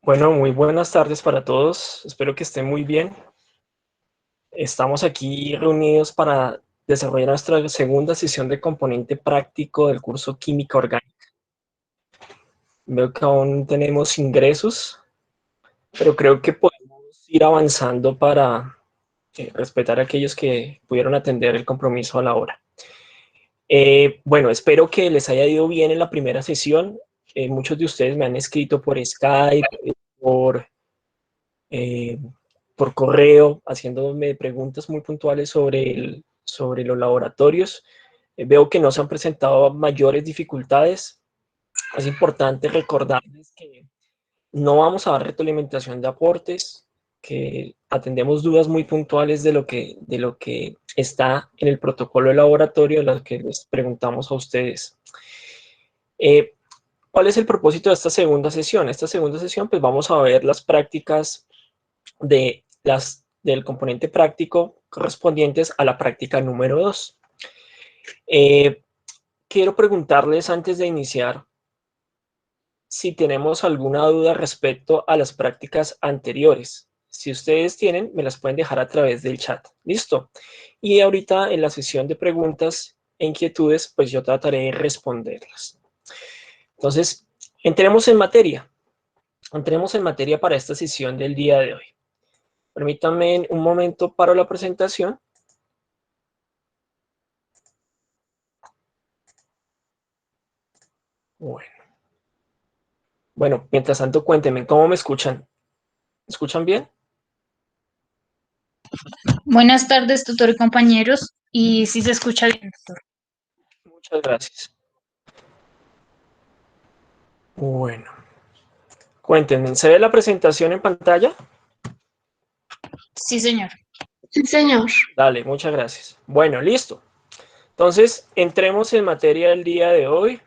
Bueno, muy buenas tardes para todos. Espero que estén muy bien. Estamos aquí reunidos para desarrollar nuestra segunda sesión de componente práctico del curso Química Orgánica. Veo que aún tenemos ingresos, pero creo que podemos ir avanzando para respetar a aquellos que pudieron atender el compromiso a la hora. Bueno, espero que les haya ido bien en la primera sesión. Muchos de ustedes me han escrito por Skype, por eh, por correo, haciéndome preguntas muy puntuales sobre los laboratorios. Veo que no se han presentado mayores dificultades. Es importante recordarles que no vamos a dar retroalimentación de aportes, que atendemos dudas muy puntuales de lo que está en el protocolo de laboratorio, de lo que les preguntamos a ustedes. ¿Cuál es el propósito de esta segunda sesión? Esta segunda sesión, pues vamos a ver las prácticas del componente práctico correspondientes a la práctica número 2. Quiero preguntarles antes de iniciar si tenemos alguna duda respecto a las prácticas anteriores. Si ustedes tienen, me las pueden dejar a través del chat. ¿Listo? Y ahorita en la sesión de preguntas e inquietudes, pues yo trataré de responderlas. Entonces, entremos en materia. Entremos en materia para esta sesión del día de hoy. Permítanme un momento para la presentación. Bueno, mientras tanto, cuéntenme, ¿cómo me escuchan? ¿Me escuchan bien? Buenas tardes, tutor y compañeros. Y si se escucha bien, tutor. Muchas gracias. Bueno, cuéntenme, ¿se ve la presentación en pantalla? Sí, señor. Sí, señor. Dale, muchas gracias. Bueno, listo. Entonces, entremos en materia del día de hoy.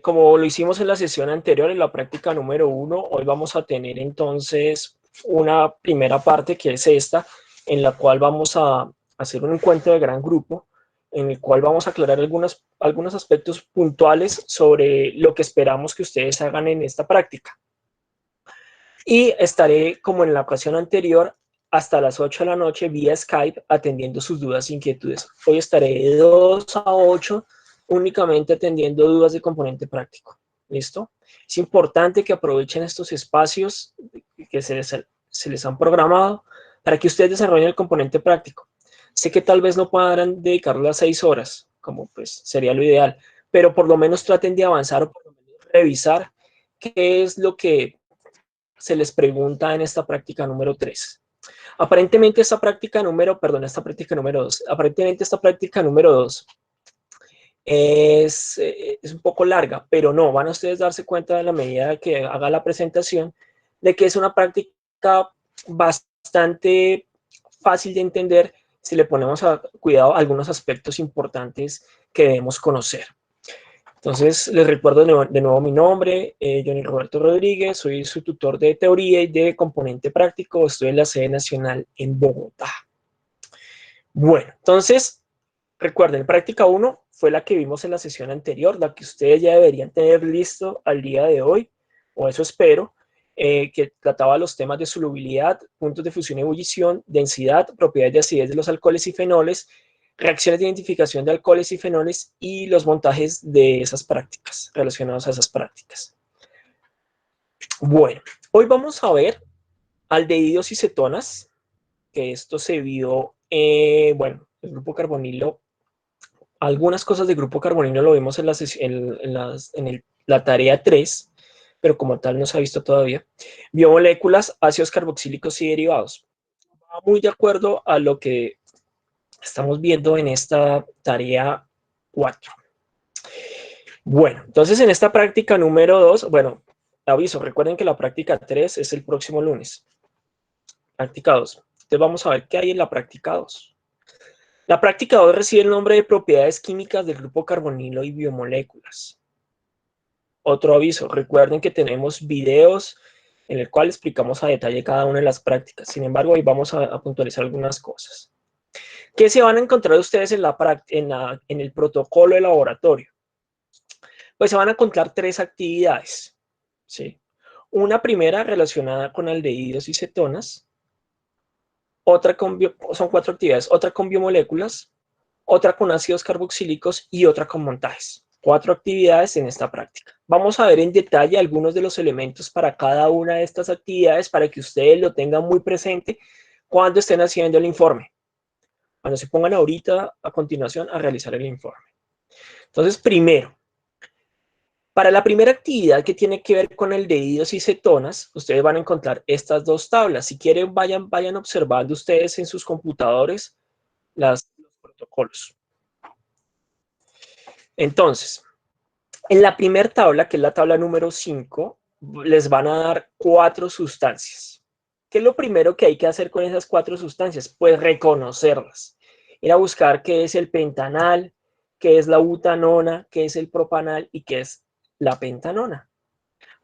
Como lo hicimos en la sesión anterior, en la práctica número 1, hoy vamos a tener entonces una primera parte que es esta, en la cual vamos a hacer un encuentro de gran grupo, en el cual vamos a aclarar algunos aspectos puntuales sobre lo que esperamos que ustedes hagan en esta práctica. Y estaré, como en la ocasión anterior, hasta las 8 de la noche vía Skype atendiendo sus dudas e inquietudes. Hoy estaré de 2 a 8 únicamente atendiendo dudas de componente práctico. ¿Listo? Es importante que aprovechen estos espacios que se les han programado para que ustedes desarrollen el componente práctico. Sé que tal vez no puedan dedicarle las 6 horas, como pues sería lo ideal, pero por lo menos traten de avanzar o por lo menos revisar qué es lo que se les pregunta en esta práctica número 3. Aparentemente esta práctica número 2, aparentemente esta práctica número 2 es un poco larga, pero no, van a ustedes darse cuenta de la medida que haga la presentación de que es una práctica bastante fácil de entender si le ponemos a cuidado algunos aspectos importantes que debemos conocer. Entonces, les recuerdo de nuevo mi nombre, Johnny Roberto Rodríguez, soy su tutor de teoría y de componente práctico, estoy en la sede nacional en Bogotá. Bueno, entonces, recuerden, práctica 1 fue la que vimos en la sesión anterior, la que ustedes ya deberían tener listo al día de hoy, o eso espero, que trataba los temas de solubilidad, puntos de fusión y ebullición, densidad, propiedades de acidez de los alcoholes y fenoles, reacciones de identificación de alcoholes y fenoles y los montajes de esas prácticas, relacionados a esas prácticas. Bueno, hoy vamos a ver aldehídos y cetonas, que esto se vio, bueno, el grupo carbonilo, algunas cosas del grupo carbonilo lo vimos en la tarea 3, pero como tal no se ha visto todavía. Biomoléculas, ácidos carboxílicos y derivados. Va muy de acuerdo a lo que estamos viendo en esta tarea 4. Bueno, entonces en esta práctica número 2, bueno, aviso, recuerden que la práctica 3 es el próximo lunes. Práctica 2. Entonces vamos a ver qué hay en la práctica 2. La práctica 2 recibe el nombre de propiedades químicas del grupo carbonilo y biomoléculas. Otro aviso, recuerden que tenemos videos en el cual explicamos a detalle cada una de las prácticas. Sin embargo, hoy vamos a puntualizar algunas cosas. ¿Qué se van a encontrar ustedes en el protocolo de laboratorio? Pues se van a encontrar 3 actividades. ¿sí? Una primera relacionada con aldehídos y cetonas, otra son 4 actividades, otra con biomoléculas, otra con ácidos carboxílicos y otra con montajes. 4 actividades en esta práctica. Vamos a ver en detalle algunos de los elementos para cada una de estas actividades para que ustedes lo tengan muy presente cuando estén haciendo el informe. Cuando se pongan ahorita a continuación a realizar el informe. Entonces, primero, para la primera actividad que tiene que ver con aldehídos y cetonas, ustedes van a encontrar estas dos tablas. Si quieren, vayan observando ustedes en sus computadores los protocolos. Entonces, en la primera tabla, que es la tabla número 5, les van a dar 4 sustancias. ¿Qué es lo primero que hay que hacer con esas 4 sustancias? Pues reconocerlas. Ir a buscar qué es el pentanal, qué es la butanona, qué es el propanal y qué es la pentanona.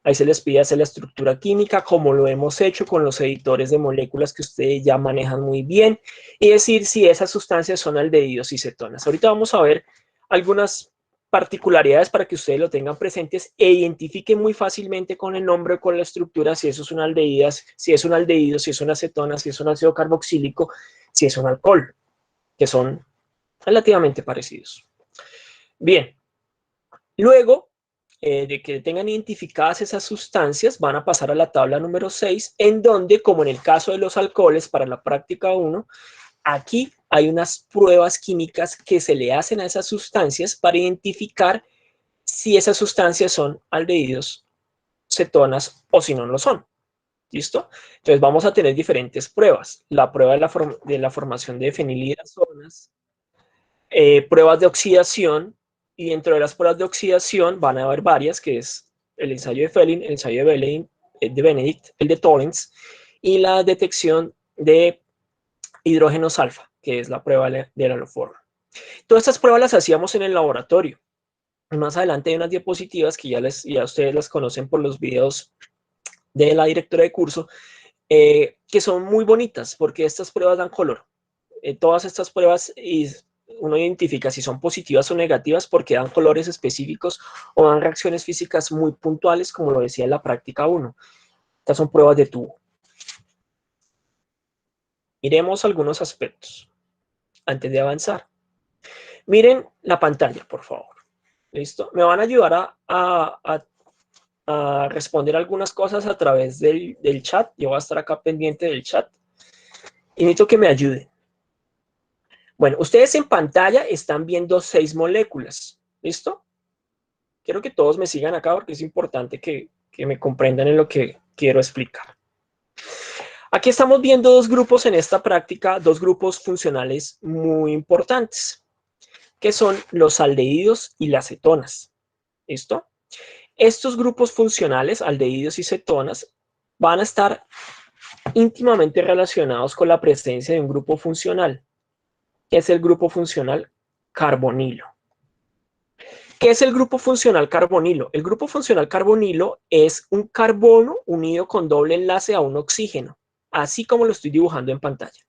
Ahí se les pide hacer la estructura química, como lo hemos hecho con los editores de moléculas que ustedes ya manejan muy bien, y decir si esas sustancias son aldehídos y cetonas. Ahorita vamos a ver algunas particularidades para que ustedes lo tengan presentes e identifiquen muy fácilmente con el nombre o con la estructura si eso es un aldehído, si es un aldehído, si es una acetona, si es un ácido carboxílico, si es un alcohol, que son relativamente parecidos. Bien, luego de que tengan identificadas esas sustancias, van a pasar a la tabla número 6, en donde, como en el caso de los alcoholes, para la práctica 1, aquí hay unas pruebas químicas que se le hacen a esas sustancias para identificar si esas sustancias son aldehídos, cetonas o si no lo son. ¿Listo? Entonces vamos a tener diferentes pruebas. La prueba de la formación de fenilhidrazonas, pruebas de oxidación, y dentro de las pruebas de oxidación van a haber varias, que es el ensayo de Fehling, el ensayo de Benedict, el de Torrens, y la detección de hidrógenos alfa, que es la prueba de la haloforma. Todas estas pruebas las hacíamos en el laboratorio. Más adelante hay unas diapositivas que ya ustedes las conocen por los videos de la directora de curso, que son muy bonitas porque estas pruebas dan color. Todas estas pruebas uno identifica si son positivas o negativas porque dan colores específicos o dan reacciones físicas muy puntuales, como lo decía en la práctica 1. Estas son pruebas de tubo. Miremos algunos aspectos antes de avanzar. Miren la pantalla, por favor. ¿Listo? Me van a ayudar a responder algunas cosas a través del chat. Yo voy a estar acá pendiente del chat. Y necesito que me ayuden. Bueno, ustedes en pantalla están viendo 6 moléculas. ¿Listo? Quiero que todos me sigan acá porque es importante que me comprendan en lo que quiero explicar. Aquí estamos viendo 2 grupos en esta práctica, 2 grupos funcionales muy importantes, que son los aldehídos y las cetonas. ¿Listo? Estos grupos funcionales, aldehídos y cetonas, van a estar íntimamente relacionados con la presencia de un grupo funcional, que es el grupo funcional carbonilo. ¿Qué es el grupo funcional carbonilo? El grupo funcional carbonilo es un carbono unido con doble enlace a un oxígeno, así como lo estoy dibujando en pantalla.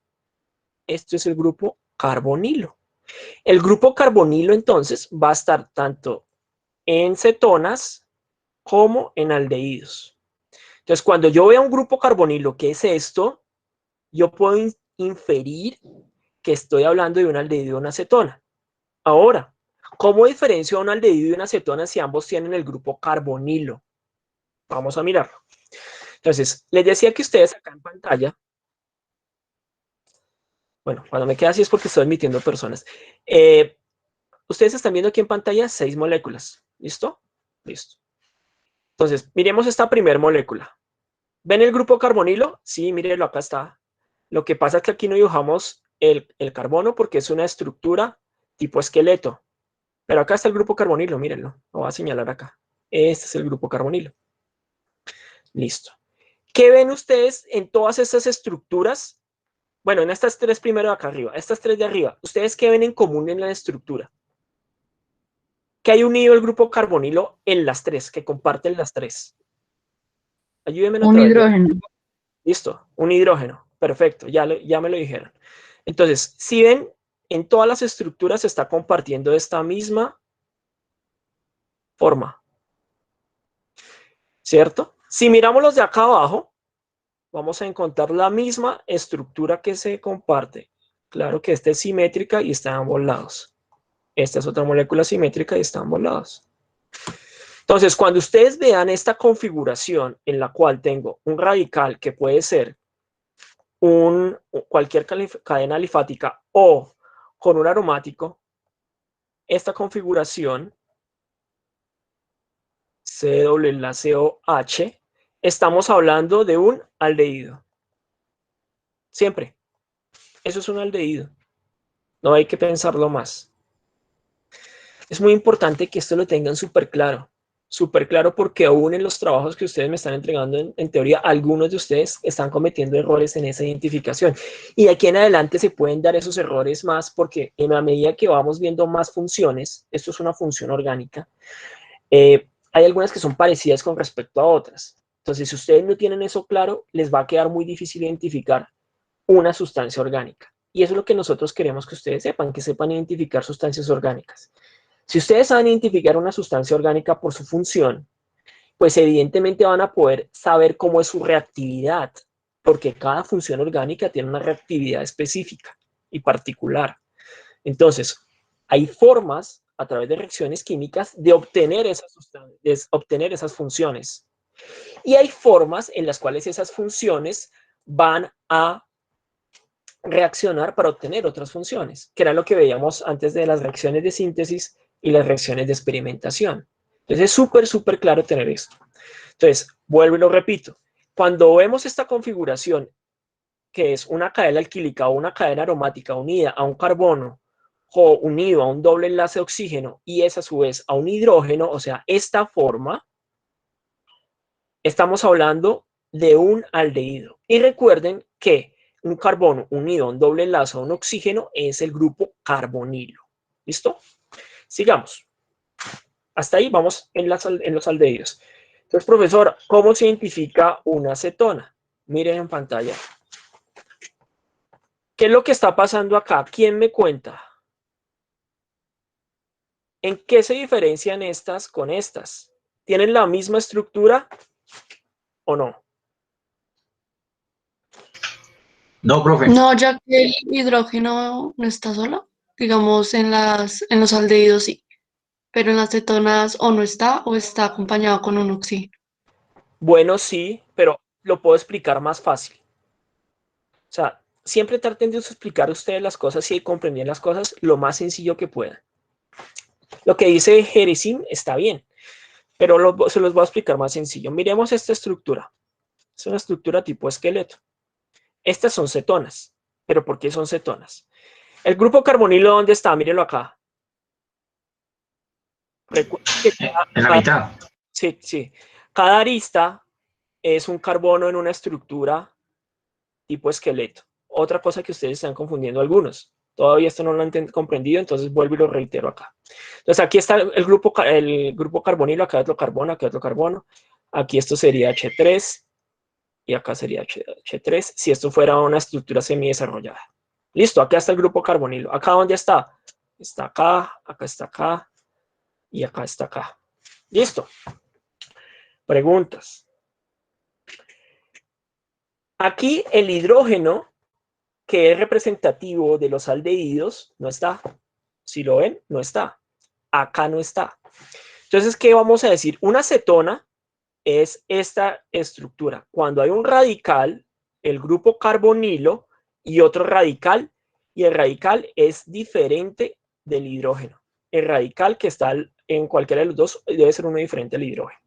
Esto es el grupo carbonilo. El grupo carbonilo entonces va a estar tanto en cetonas como en aldehídos. Entonces, cuando yo vea un grupo carbonilo, ¿qué es esto? Yo puedo inferir que estoy hablando de un aldehído y una cetona. Ahora, ¿cómo diferencio un aldehído y una cetona si ambos tienen el grupo carbonilo? Vamos a mirarlo. Entonces, les decía que ustedes acá en pantalla, bueno, cuando me queda así es porque estoy admitiendo personas. Ustedes están viendo aquí en pantalla 6 moléculas. ¿Listo? Listo. Entonces, miremos esta primera molécula. ¿Ven el grupo carbonilo? Sí, mírenlo, acá está. Lo que pasa es que aquí no dibujamos el carbono porque es una estructura tipo esqueleto. Pero acá está el grupo carbonilo, mírenlo. Lo voy a señalar acá. Este es el grupo carbonilo. Listo. ¿Qué ven ustedes en todas estas estructuras? Bueno, en estas 3 primero de acá arriba. Estas 3 de arriba. ¿Ustedes qué ven en común en la estructura? ¿Qué hay unido el grupo carbonilo en las 3? Que comparten las 3. Ayúdenme a Un través de... hidrógeno. Listo, un hidrógeno. Perfecto, ya me lo dijeron. Entonces, si ven, en todas las estructuras se está compartiendo esta misma forma. ¿cierto? Si miramos los de acá abajo, vamos a encontrar la misma estructura que se comparte. Claro que esta es simétrica y está a ambos lados. Esta es otra molécula simétrica y está a ambos lados. Entonces, cuando ustedes vean esta configuración en la cual tengo un radical que puede ser cualquier cadena alifática o con un aromático, esta configuración C doble enlace OH, estamos hablando de un aldehído. Siempre. Eso es un aldehído. No hay que pensarlo más. Es muy importante que esto lo tengan súper claro porque aún en los trabajos que ustedes me están entregando, en teoría, algunos de ustedes están cometiendo errores en esa identificación. Y de aquí en adelante se pueden dar esos errores más porque en la medida que vamos viendo más funciones, esto es una función orgánica, hay algunas que son parecidas con respecto a otras. Entonces, si ustedes no tienen eso claro, les va a quedar muy difícil identificar una sustancia orgánica. Y eso es lo que nosotros queremos que ustedes sepan, que sepan identificar sustancias orgánicas. Si ustedes saben identificar una sustancia orgánica por su función, pues evidentemente van a poder saber cómo es su reactividad, porque cada función orgánica tiene una reactividad específica y particular. Entonces, hay formas a través de reacciones químicas de obtener esas sustancias, de obtener esas funciones. Y hay formas en las cuales esas funciones van a reaccionar para obtener otras funciones, que era lo que veíamos antes de las reacciones de síntesis y las reacciones de experimentación. Entonces es súper claro tener esto. Entonces, vuelvo y lo repito. Cuando vemos esta configuración, que es una cadena alquílica o una cadena aromática unida a un carbono o unido a un doble enlace de oxígeno y es a su vez a un hidrógeno, o sea, esta forma, estamos hablando de un aldehído. Y recuerden que un carbono unido a un doble enlace a un oxígeno es el grupo carbonilo. ¿Listo? Sigamos. Hasta ahí vamos en los aldehídos. Entonces, profesor, ¿cómo se identifica una cetona? Miren en pantalla. ¿Qué es lo que está pasando acá? ¿Quién me cuenta? ¿En qué se diferencian estas con estas? ¿Tienen la misma estructura o no? No, profe. No, ya que el hidrógeno no está solo, digamos en los aldehídos sí, pero en las cetonas o no está o está acompañado con un oxígeno. Bueno, sí, pero lo puedo explicar más fácil. O sea, siempre traten de explicar ustedes las cosas y comprender las cosas lo más sencillo que puedan. Lo que dice Jerezim está bien, pero se los voy a explicar más sencillo. Miremos esta estructura. Es una estructura tipo esqueleto. Estas son cetonas. ¿Pero por qué son cetonas? El grupo carbonilo, ¿dónde está? Mírenlo acá. Recuerden que En la mitad. sí, sí. Cada arista es un carbono en una estructura tipo esqueleto. Otra cosa que ustedes están confundiendo algunos. Todavía esto no lo han comprendido, entonces vuelvo y lo reitero acá. Entonces aquí está el grupo carbonilo, acá otro carbono, acá otro carbono. Aquí esto sería H3 y acá sería H3 si esto fuera una estructura semidesarrollada. Listo, acá está el grupo carbonilo. ¿Acá dónde está? Está acá y acá está acá. Listo. Preguntas. Aquí el hidrógeno, que es representativo de los aldehídos, no está. Si lo ven, no está. Acá no está. Entonces, ¿qué vamos a decir? Una cetona es esta estructura. Cuando hay un radical, el grupo carbonilo y otro radical, y el radical es diferente del hidrógeno. El radical que está en cualquiera de los dos debe ser uno diferente al hidrógeno.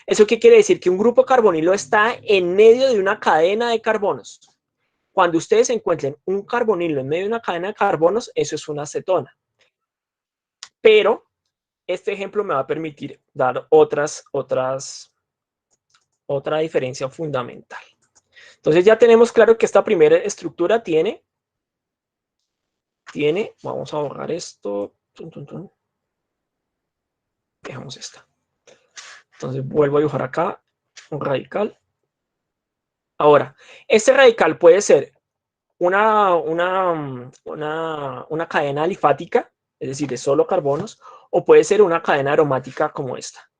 ¿Eso qué quiere decir? Que un grupo carbonilo está en medio de una cadena de carbonos. Cuando ustedes encuentren un carbonilo en medio de una cadena de carbonos, eso es una cetona. Pero este ejemplo me va a permitir dar otra diferencia fundamental. Entonces ya tenemos claro que esta primera estructura tiene, vamos a borrar esto, dejamos esta. Entonces vuelvo a dibujar acá un radical. Ahora, este radical puede ser una cadena alifática, es decir, de solo carbonos, o puede ser una cadena aromática como esta.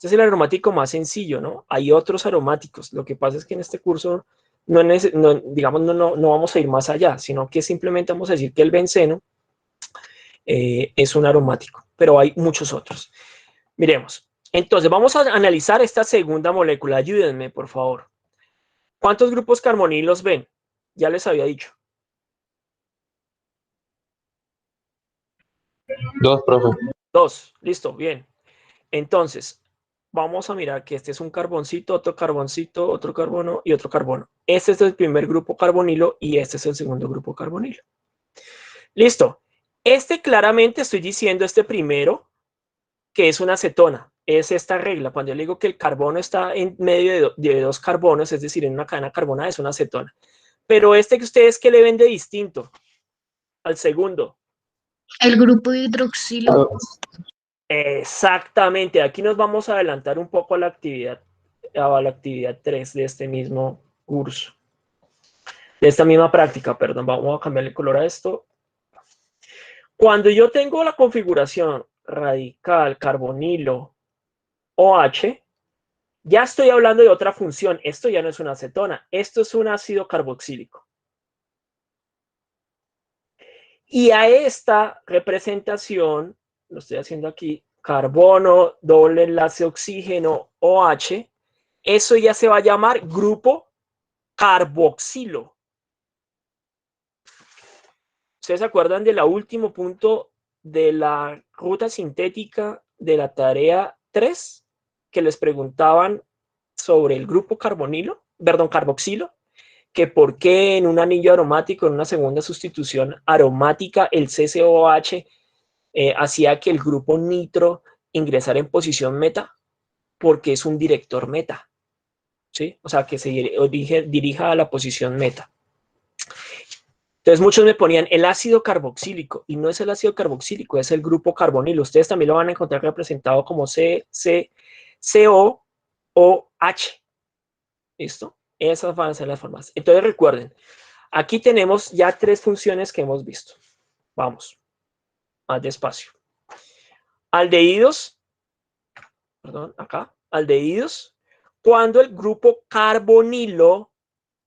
Este es el aromático más sencillo, ¿no? Hay otros aromáticos. Lo que pasa es que en este curso no vamos a ir más allá, sino que simplemente vamos a decir que el benceno es un aromático, pero hay muchos otros. Miremos. Entonces, vamos a analizar esta segunda molécula. Ayúdenme, por favor. ¿Cuántos grupos carbonilos ven? Ya les había dicho. 2, profe. 2. Listo, bien. Entonces, vamos a mirar que este es un carboncito, otro carbono y otro carbono. Este es el primer grupo carbonilo y este es el segundo grupo carbonilo. Listo. Este claramente estoy diciendo, este primero, que es una acetona. Es esta regla. Cuando yo le digo que el carbono está en medio de dos carbonos, es decir, en una cadena carbonada, es una acetona. Pero este que ustedes, ¿qué le ven de distinto al segundo? El grupo hidroxilo. Exactamente. Aquí nos vamos a adelantar un poco a la actividad 3 de este mismo curso. De esta misma práctica, perdón. Vamos a cambiarle color a esto. Cuando yo tengo la configuración radical, carbonilo, OH, ya estoy hablando de otra función. Esto ya no es una acetona. Esto es un ácido carboxílico. Y a esta representación, lo estoy haciendo aquí, carbono, doble enlace oxígeno, OH, eso ya se va a llamar grupo carboxilo. ¿Ustedes se acuerdan del último punto de la ruta sintética de la tarea 3? Que les preguntaban sobre el grupo carboxilo, que por qué en un anillo aromático, en una segunda sustitución aromática, el CCOH hacía que el grupo nitro ingresara en posición meta, porque es un director meta, ¿sí? O sea, que se dirija a la posición meta. Entonces muchos me ponían el ácido carboxílico, y no es el ácido carboxílico, es el grupo carbonilo. Ustedes también lo van a encontrar representado como COOH. ¿Listo? Esas van a ser las formas. Entonces recuerden, aquí tenemos ya 3 funciones que hemos visto. Vamos, más despacio. Aldehídos, cuando el grupo carbonilo,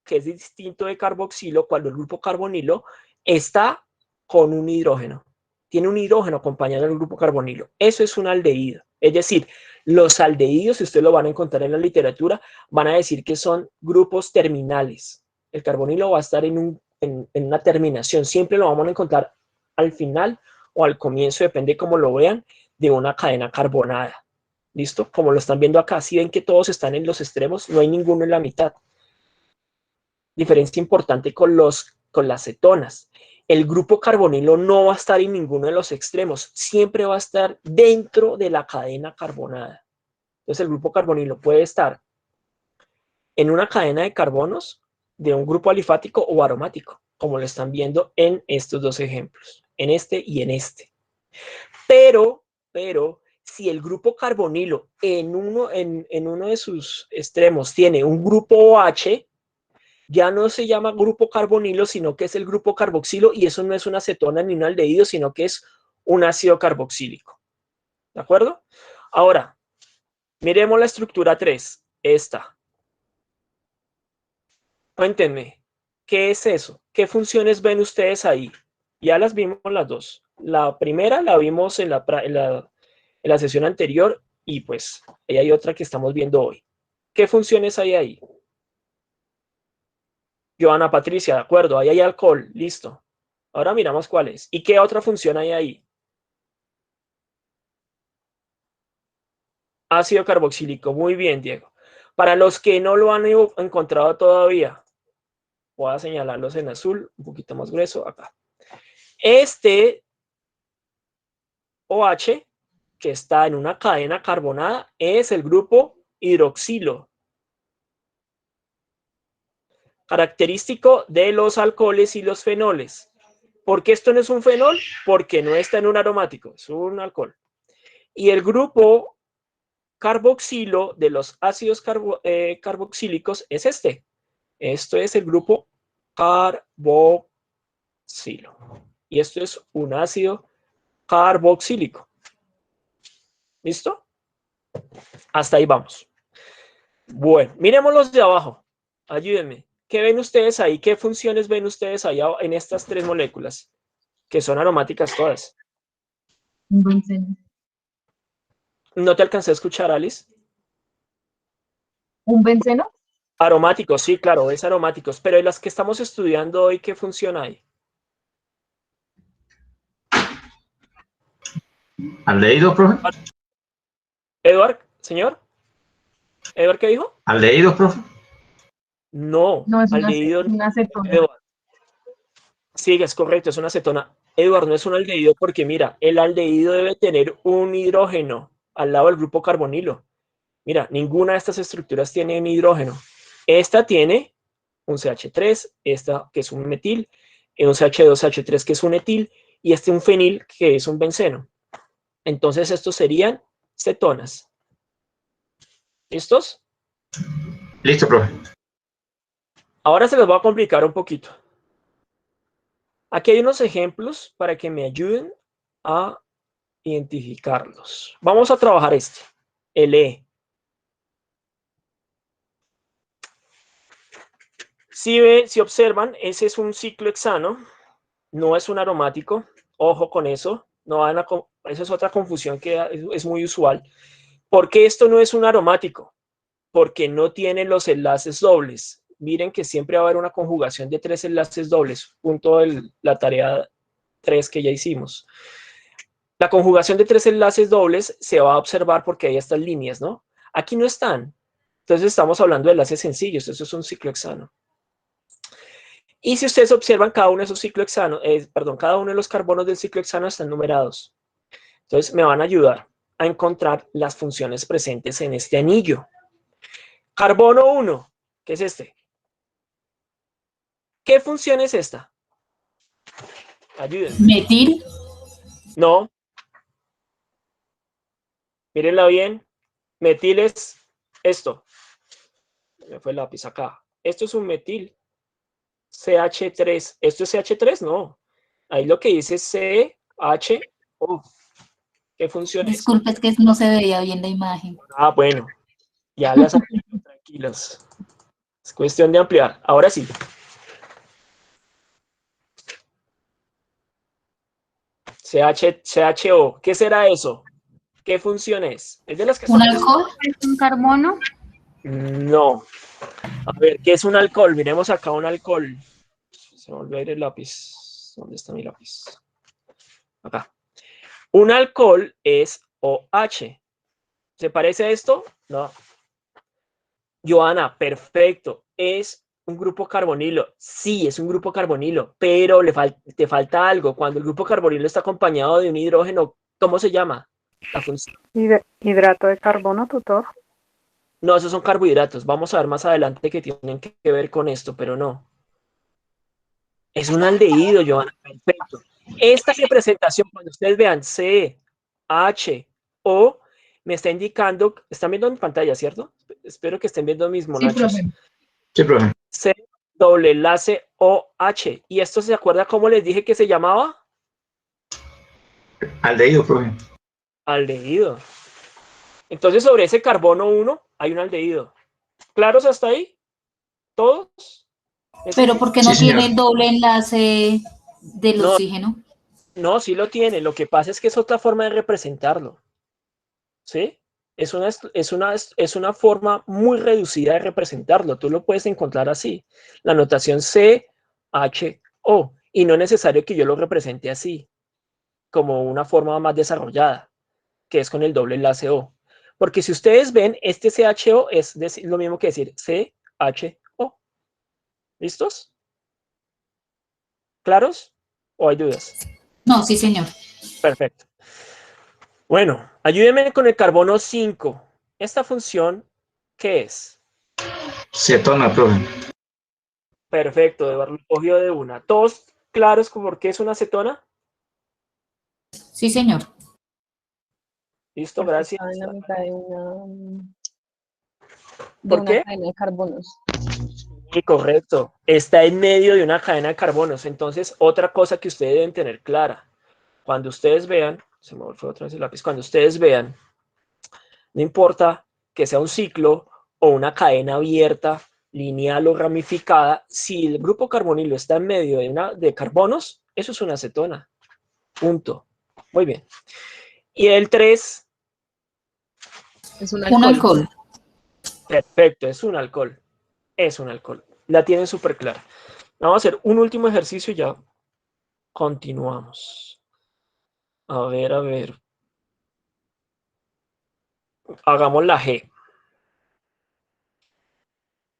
que es distinto de carboxilo, cuando el grupo carbonilo está con un hidrógeno. Tiene un hidrógeno acompañado del grupo carbonilo. Eso es un aldehído. Es decir, los aldehídos, si ustedes lo van a encontrar en la literatura, van a decir que son grupos terminales. El carbonilo va a estar en una terminación. Siempre lo vamos a encontrar al final o al comienzo, depende cómo lo vean, de una cadena carbonada. ¿Listo? Como lo están viendo acá, si ven que todos están en los extremos, no hay ninguno en la mitad. Diferencia importante con las cetonas. El grupo carbonilo no va a estar en ninguno de los extremos, siempre va a estar dentro de la cadena carbonada. Entonces el grupo carbonilo puede estar en una cadena de carbonos de un grupo alifático o aromático, como lo están viendo en estos dos ejemplos, en este y en este. Pero si el grupo carbonilo en uno de sus extremos tiene un grupo OH, ya no se llama grupo carbonilo, sino que es el grupo carboxilo, y eso no es una acetona ni un aldehído, sino que es un ácido carboxílico. ¿De acuerdo? Ahora, miremos la estructura 3, esta. Cuéntenme, ¿qué es eso? ¿Qué funciones ven ustedes ahí? Ya las vimos las dos. La primera la vimos en la sesión anterior, y pues ahí hay otra que estamos viendo hoy. ¿Qué funciones hay ahí? Joana Patricia, de acuerdo, ahí hay alcohol, listo. Ahora miramos cuál es. ¿Y qué otra función hay ahí? Ácido carboxílico, muy bien, Diego. Para los que no lo han encontrado todavía, voy a señalarlos en azul, un poquito más grueso, acá. Este OH, que está en una cadena carbonada, es el grupo hidroxilo. Característico de los alcoholes y los fenoles. ¿Por qué esto no es un fenol? Porque no está en un aromático, es un alcohol. Y el grupo carboxilo de los ácidos carboxílicos es este. Esto es el grupo carboxilo. Y esto es un ácido carboxílico. ¿Listo? Hasta ahí vamos. Bueno, miremos los de abajo. Ayúdenme. ¿Qué ven ustedes ahí? ¿Qué funciones ven ustedes allá en estas tres moléculas? Que son aromáticas todas. Un benceno. ¿No te alcancé a escuchar, Alice? ¿Un benceno? Aromáticos, sí, claro, es aromáticos. Pero de las que estamos estudiando hoy, ¿qué función hay? ¿Aldehídos, profe? Edward, señor. ¿Edward qué dijo? ¿Aldehídos, profe? No, No, es aldehído. una acetona. Edward. Sí, es correcto, es una acetona. Edward, no es un aldehído porque mira, el aldehído debe tener un hidrógeno al lado del grupo carbonilo. Mira, ninguna de estas estructuras tiene un hidrógeno. Esta tiene un CH3, esta que es un metil, un CH2CH3 que es un etil, y este un fenil que es un benceno. Entonces estos serían cetonas. ¿Listos? Listo, profe. Ahora se les va a complicar un poquito. Aquí hay unos ejemplos para que me ayuden a identificarlos. Vamos a trabajar este, el E. Si observan, ese es un ciclohexano, no es un aromático. Ojo con eso. No van a, esa es otra confusión que es muy usual. ¿Por qué esto no es un aromático? Porque no tiene los enlaces dobles. Miren que siempre va a haber una conjugación de 3 enlaces dobles, punto de la tarea 3 que ya hicimos. La conjugación de 3 enlaces dobles se va a observar porque hay estas líneas, ¿no? Aquí no están. Entonces estamos hablando de enlaces sencillos. Eso es un ciclohexano. Y si ustedes observan, cada uno de esos ciclohexanos, cada uno de los carbonos del ciclohexano están numerados. Entonces me van a ayudar a encontrar las funciones presentes en este anillo. Carbono 1, ¿qué es este? ¿Qué función es esta? Ayúdenme. Metil. No. Mírenla bien. Metil es esto. Me fue el lápiz acá. Esto es un metil. CH3. ¿Esto es CH3? No. Ahí lo que dice es CHO. ¿Qué función es? Disculpe, es que no se veía bien la imagen. Ah, bueno. Ya las amplio, tranquilos. Es cuestión de ampliar. Ahora sí. CHO. ¿Qué será eso? ¿Qué función es? ¿Es de las que ¿Un estamos? alcohol? ¿Es un carbono? No. A ver, ¿qué es un alcohol? Miremos acá un alcohol. Se me volvió a ir el lápiz. ¿Dónde está mi lápiz? Acá. Un alcohol es OH. ¿Se parece a esto? No. Joana, perfecto. Es un grupo carbonilo. Sí, es un grupo carbonilo, pero te falta algo. Cuando el grupo carbonilo está acompañado de un hidrógeno, ¿cómo se llama? La función. Hidrato de carbono, tutor. No, esos son carbohidratos. Vamos a ver más adelante que tienen que ver con esto, pero no. Es un aldehído, Joana. Perfecto. Esta representación, cuando ustedes vean C, H, O, me está indicando, están viendo en pantalla, ¿cierto? Espero que estén viendo mis monachos. Sí, profe. C, doble enlace, OH. ¿Y esto se acuerda cómo les dije que se llamaba? Aldehído, profe. Aldehído. Entonces, sobre ese carbono 1 hay un aldehído. ¿Claros hasta ahí? ¿Todos? Pero ¿por qué no Sí, tiene señor. el doble enlace del No. oxígeno? No, sí lo tiene. Lo que pasa es que es otra forma de representarlo. ¿Sí? Es una forma muy reducida de representarlo. Tú lo puedes encontrar así. La notación CHO. Y no es necesario que yo lo represente así, como una forma más desarrollada, que es con el doble enlace O. Porque si ustedes ven, este CHO es lo mismo que decir CHO. ¿Listos? ¿Claros? ¿O hay dudas? No, sí, señor. Perfecto. Bueno, ayúdenme con el carbono 5. Esta función, ¿qué es? Cetona, profe. Perfecto, de lo cogió de una. ¿Todos claros con por qué es una acetona? Sí, señor. Listo, Porque gracias. estaba en la mitad de ¿Por una qué? cadena de carbonos. Sí, correcto. Está en medio de una cadena de carbonos. Entonces, otra cosa que ustedes deben tener clara. Cuando ustedes vean, se me fue otra vez el lápiz, cuando ustedes vean No importa que sea un ciclo o una cadena abierta, lineal o ramificada, si el grupo carbonilo está en medio de carbonos, eso es una acetona. Punto. Muy bien. Y el 3. Es un Un alcohol. Perfecto, es un alcohol. Es un alcohol. La tienen súper clara. Vamos a hacer un último ejercicio y ya continuamos. A ver. Hagamos la G.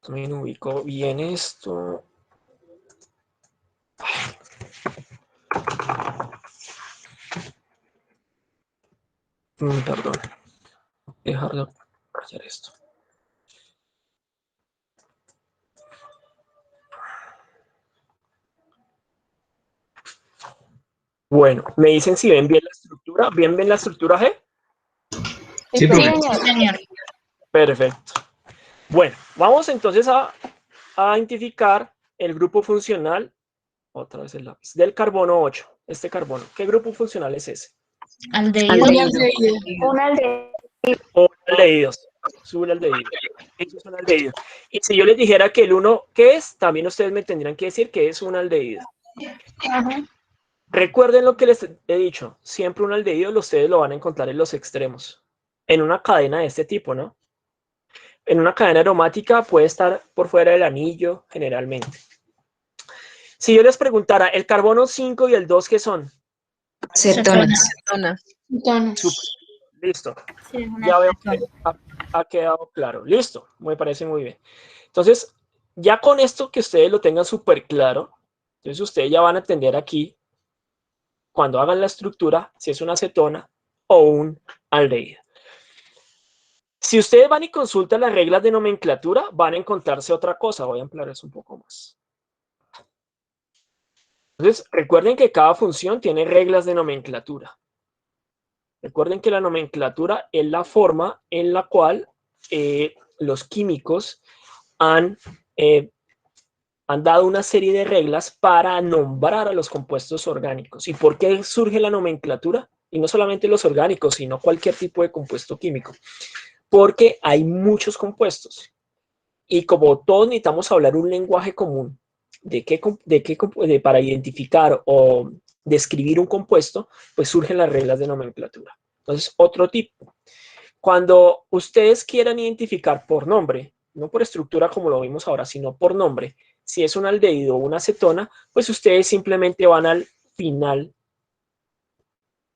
También ubico bien esto. Perdón. Dejar de hacer esto. Bueno, me dicen si ven bien la estructura. ¿Bien ven la estructura G? Sí, profe. Señor. Perfecto. Bueno, vamos entonces a identificar el grupo funcional, otra vez el lápiz, del carbono 8. Este carbono. ¿Qué grupo funcional es ese? Aldehído. Un aldehído. Un aldehído. O aldehídos. Sube el aldehído. Eso es un aldehído. Y si yo les dijera que el 1, ¿qué es? También ustedes me tendrían que decir que es un aldehído. Recuerden lo que les he dicho. Siempre un aldehído ustedes lo van a encontrar en los extremos. En una cadena de este tipo, ¿no? En una cadena aromática puede estar por fuera del anillo, generalmente. Si yo les preguntara, ¿el carbono 5 y el 2 qué son? Cetonas. Cetonas. Listo. Sí, es una Ya veo acetona. que ha quedado claro. Listo, me parece muy bien. Entonces, ya con esto que ustedes lo tengan súper claro, entonces ustedes ya van a entender aquí, cuando hagan la estructura, si es una acetona o un aldehído. Si ustedes van y consultan las reglas de nomenclatura, van a encontrarse otra cosa. Voy a ampliar eso un poco más. Entonces, recuerden que cada función tiene reglas de nomenclatura. Recuerden que la nomenclatura es la forma en la cual los químicos han dado una serie de reglas para nombrar a los compuestos orgánicos. ¿Y por qué surge la nomenclatura? Y no solamente los orgánicos, sino cualquier tipo de compuesto químico. Porque hay muchos compuestos. Y como todos necesitamos hablar un lenguaje común para identificar o describir un compuesto, pues surgen las reglas de nomenclatura. Entonces, otro tipo. Cuando ustedes quieran identificar por nombre, no por estructura como lo vimos ahora, sino por nombre, si es un aldehído o una acetona, pues ustedes simplemente van al final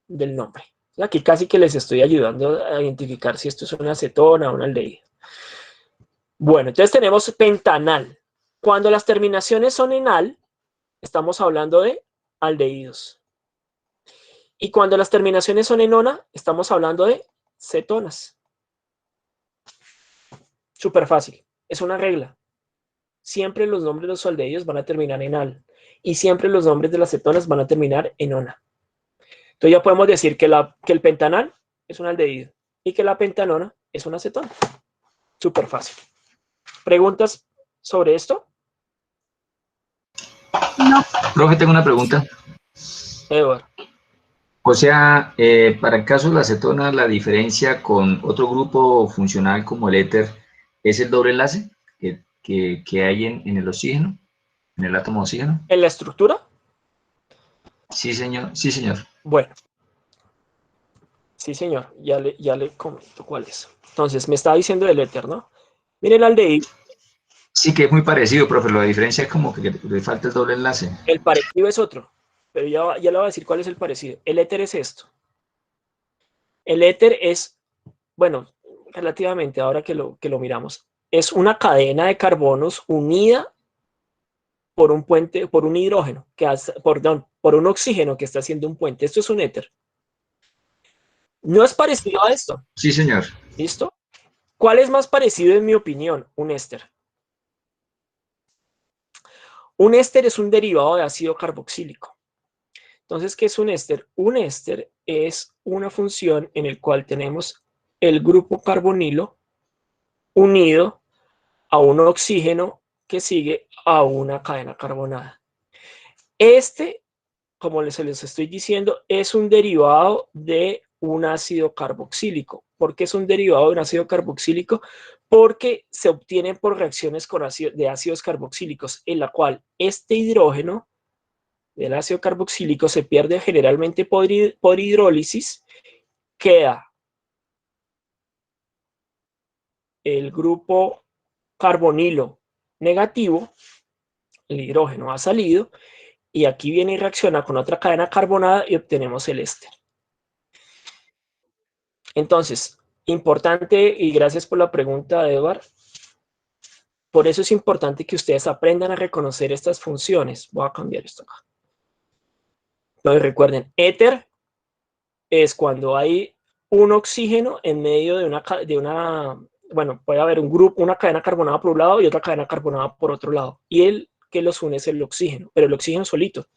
del nombre. Aquí casi que les estoy ayudando a identificar si esto es una acetona o un aldehído. Bueno, entonces tenemos pentanal. Cuando las terminaciones son en al, estamos hablando de aldehídos. Y cuando las terminaciones son en ona, estamos hablando de cetonas. Súper fácil. Es una regla. Siempre los nombres de los aldehídos van a terminar en al. Y siempre los nombres de las cetonas van a terminar en ona. Entonces ya podemos decir que el pentanal es un aldehído y que la pentanona es una acetona. Súper fácil. ¿Preguntas sobre esto? Profe, tengo una pregunta. Eduardo. O sea, para el caso de la acetona, la diferencia con otro grupo funcional como el éter es el doble enlace que hay en el oxígeno, en el átomo de oxígeno. ¿En la estructura? Sí, señor. Sí, señor. Bueno. Sí, señor. Ya le comento cuál es. Entonces, me estaba diciendo el éter, ¿no? Miren el aldehído. Sí, que es muy parecido, profe. La diferencia es como que le falta el doble enlace. El parecido es otro. Pero ya le voy a decir cuál es el parecido. El éter es esto. El éter es, bueno, relativamente, ahora que lo miramos, es una cadena de carbonos unida por un puente, por un hidrógeno, por un oxígeno que está haciendo un puente. Esto es un éter. No es parecido a esto. Sí, señor. ¿Listo? ¿Cuál es más parecido, en mi opinión? Un éster. Un éster es un derivado de ácido carboxílico. Entonces, ¿qué es un éster? Un éster es una función en el cual tenemos el grupo carbonilo unido a un oxígeno que sigue a una cadena carbonada. Este, como les estoy diciendo, es un derivado de un ácido carboxílico. ¿Por qué es un derivado de un ácido carboxílico? Porque se obtienen por reacciones de ácidos carboxílicos, en la cual este hidrógeno del ácido carboxílico se pierde generalmente por hidrólisis, queda el grupo carbonilo negativo, el hidrógeno ha salido, y aquí viene y reacciona con otra cadena carbonada y obtenemos el éster. Entonces, importante, y gracias por la pregunta, Edward, por eso es importante que ustedes aprendan a reconocer estas funciones. Voy a cambiar esto acá. Entonces recuerden, éter es cuando hay un oxígeno en medio de una, bueno, puede haber un grupo, una cadena carbonada por un lado y otra cadena carbonada por otro lado. Y el que los une es el oxígeno, pero el oxígeno solito.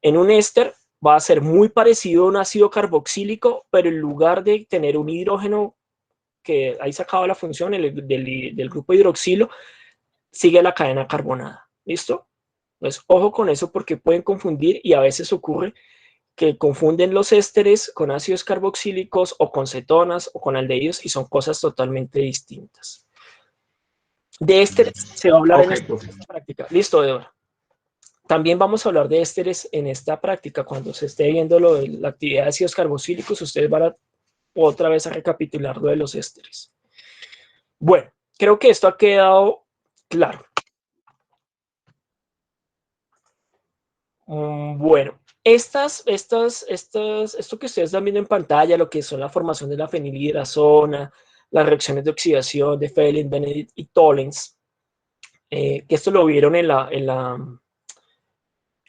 En un éster va a ser muy parecido a un ácido carboxílico, pero en lugar de tener un hidrógeno, que ahí se acaba la función del grupo hidroxilo, sigue la cadena carbonada. ¿Listo? Entonces, ojo con eso porque pueden confundir y a veces ocurre que confunden los ésteres con ácidos carboxílicos o con cetonas o con aldehídos y son cosas totalmente distintas. De ésteres se va a hablar en esta práctica. Listo, Débora. También vamos a hablar de ésteres en esta práctica. Cuando se esté viendo lo de la actividad de ácidos carboxílicos, ustedes van a otra vez a recapitular lo de los ésteres. Bueno, creo que esto ha quedado claro. Bueno, esto que ustedes están viendo en pantalla, lo que son la formación de la fenilhidrazona, las reacciones de oxidación de Fehling, Benedict y Tollens, que esto lo vieron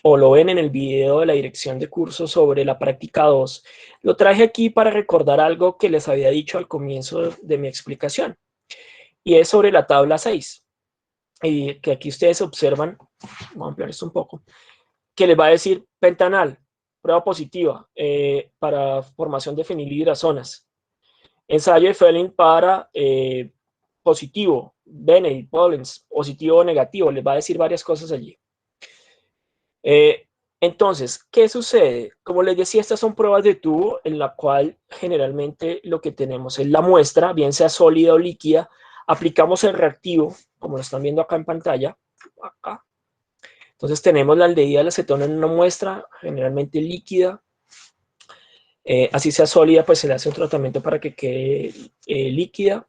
o lo ven en el video de la dirección de curso sobre la práctica 2. Lo traje aquí para recordar algo que les había dicho al comienzo de mi explicación, y es sobre la tabla 6, y que aquí ustedes observan, voy a ampliar esto un poco, que les va a decir pentanal, prueba positiva para formación de fenilhidrazonas. Ensayo de Fehling para positivo, Benedict, Tollens, positivo o negativo, les va a decir varias cosas allí. Entonces, ¿qué sucede? Como les decía, estas son pruebas de tubo en la cual generalmente lo que tenemos es la muestra, bien sea sólida o líquida, aplicamos el reactivo, como lo están viendo acá en pantalla, acá. Entonces tenemos la aldehído de la acetona en una muestra, generalmente líquida. Así sea sólida, pues se le hace un tratamiento para que quede líquida.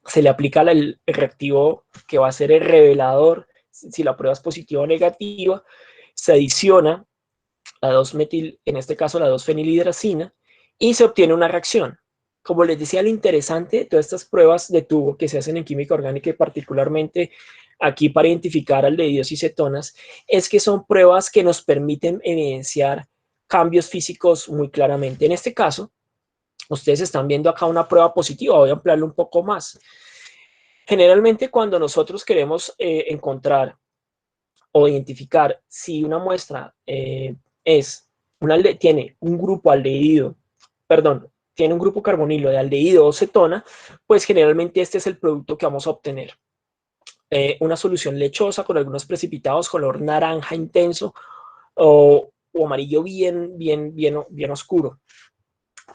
Se le aplica el reactivo que va a ser el revelador, si la prueba es positiva o negativa. Se adiciona la 2-metil, en este caso la 2-fenilhidracina, y se obtiene una reacción. Como les decía, lo interesante de todas estas pruebas de tubo que se hacen en química orgánica y particularmente aquí para identificar aldehídos y cetonas, es que son pruebas que nos permiten evidenciar cambios físicos muy claramente. En este caso, ustedes están viendo acá una prueba positiva, voy a ampliarlo un poco más. Generalmente cuando nosotros queremos encontrar o identificar si una muestra tiene un grupo aldehído, tiene un grupo carbonilo de aldehído o cetona, pues generalmente este es el producto que vamos a obtener. Una solución lechosa con algunos precipitados color naranja intenso o amarillo bien oscuro.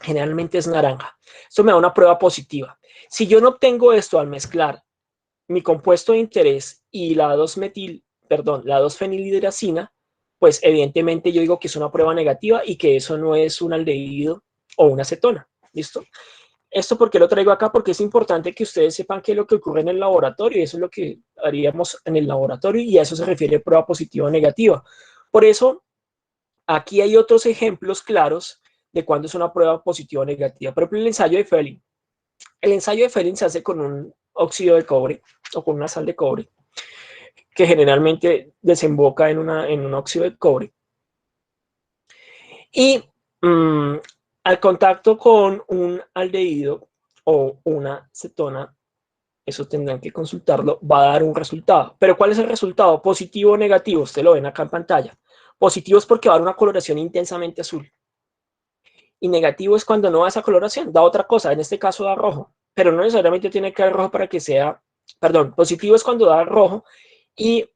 Generalmente es naranja. Esto me da una prueba positiva. Si yo no obtengo esto al mezclar mi compuesto de interés y la 2-fenilhidracina, pues evidentemente yo digo que es una prueba negativa y que eso no es un aldehído o una cetona. ¿Listo? ¿Esto por qué lo traigo acá? Porque es importante que ustedes sepan qué es lo que ocurre en el laboratorio, y eso es lo que haríamos en el laboratorio, y a eso se refiere prueba positiva o negativa. Por eso, aquí hay otros ejemplos claros de cuándo es una prueba positiva o negativa. Por ejemplo, el ensayo de Fehling. El ensayo de Fehling se hace con un óxido de cobre o con una sal de cobre, que generalmente desemboca en un óxido de cobre. Y al contacto con un aldehído o una cetona, eso tendrán que consultarlo, va a dar un resultado. Pero ¿cuál es el resultado? ¿Positivo o negativo? Ustedes lo ven acá en pantalla. Positivo es porque va a dar una coloración intensamente azul. Y negativo es cuando no da esa coloración, da otra cosa, en este caso da rojo. Pero no necesariamente tiene que dar rojo para que sea, positivo es cuando da rojo y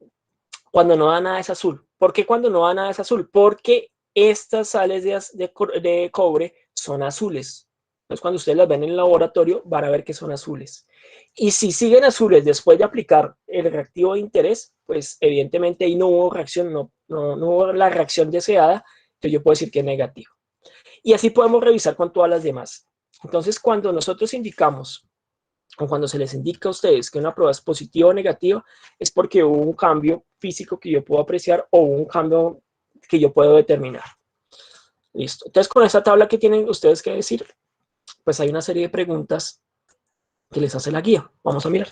cuando no da nada es azul. ¿Por qué cuando no da nada es azul? Porque estas sales de cobre son azules. Entonces, cuando ustedes las ven en el laboratorio, van a ver que son azules. Y si siguen azules después de aplicar el reactivo de interés, pues evidentemente ahí no hubo reacción, no hubo la reacción deseada, entonces yo puedo decir que es negativo. Y así podemos revisar con todas las demás. Entonces, cuando nosotros indicamos, o cuando se les indica a ustedes que una prueba es positiva o negativa, es porque hubo un cambio físico que yo puedo apreciar o un cambio que yo puedo determinar. Listo. Entonces, con esta tabla, ¿qué tienen ustedes que decir? Pues hay una serie de preguntas que les hace la guía. Vamos a mirar.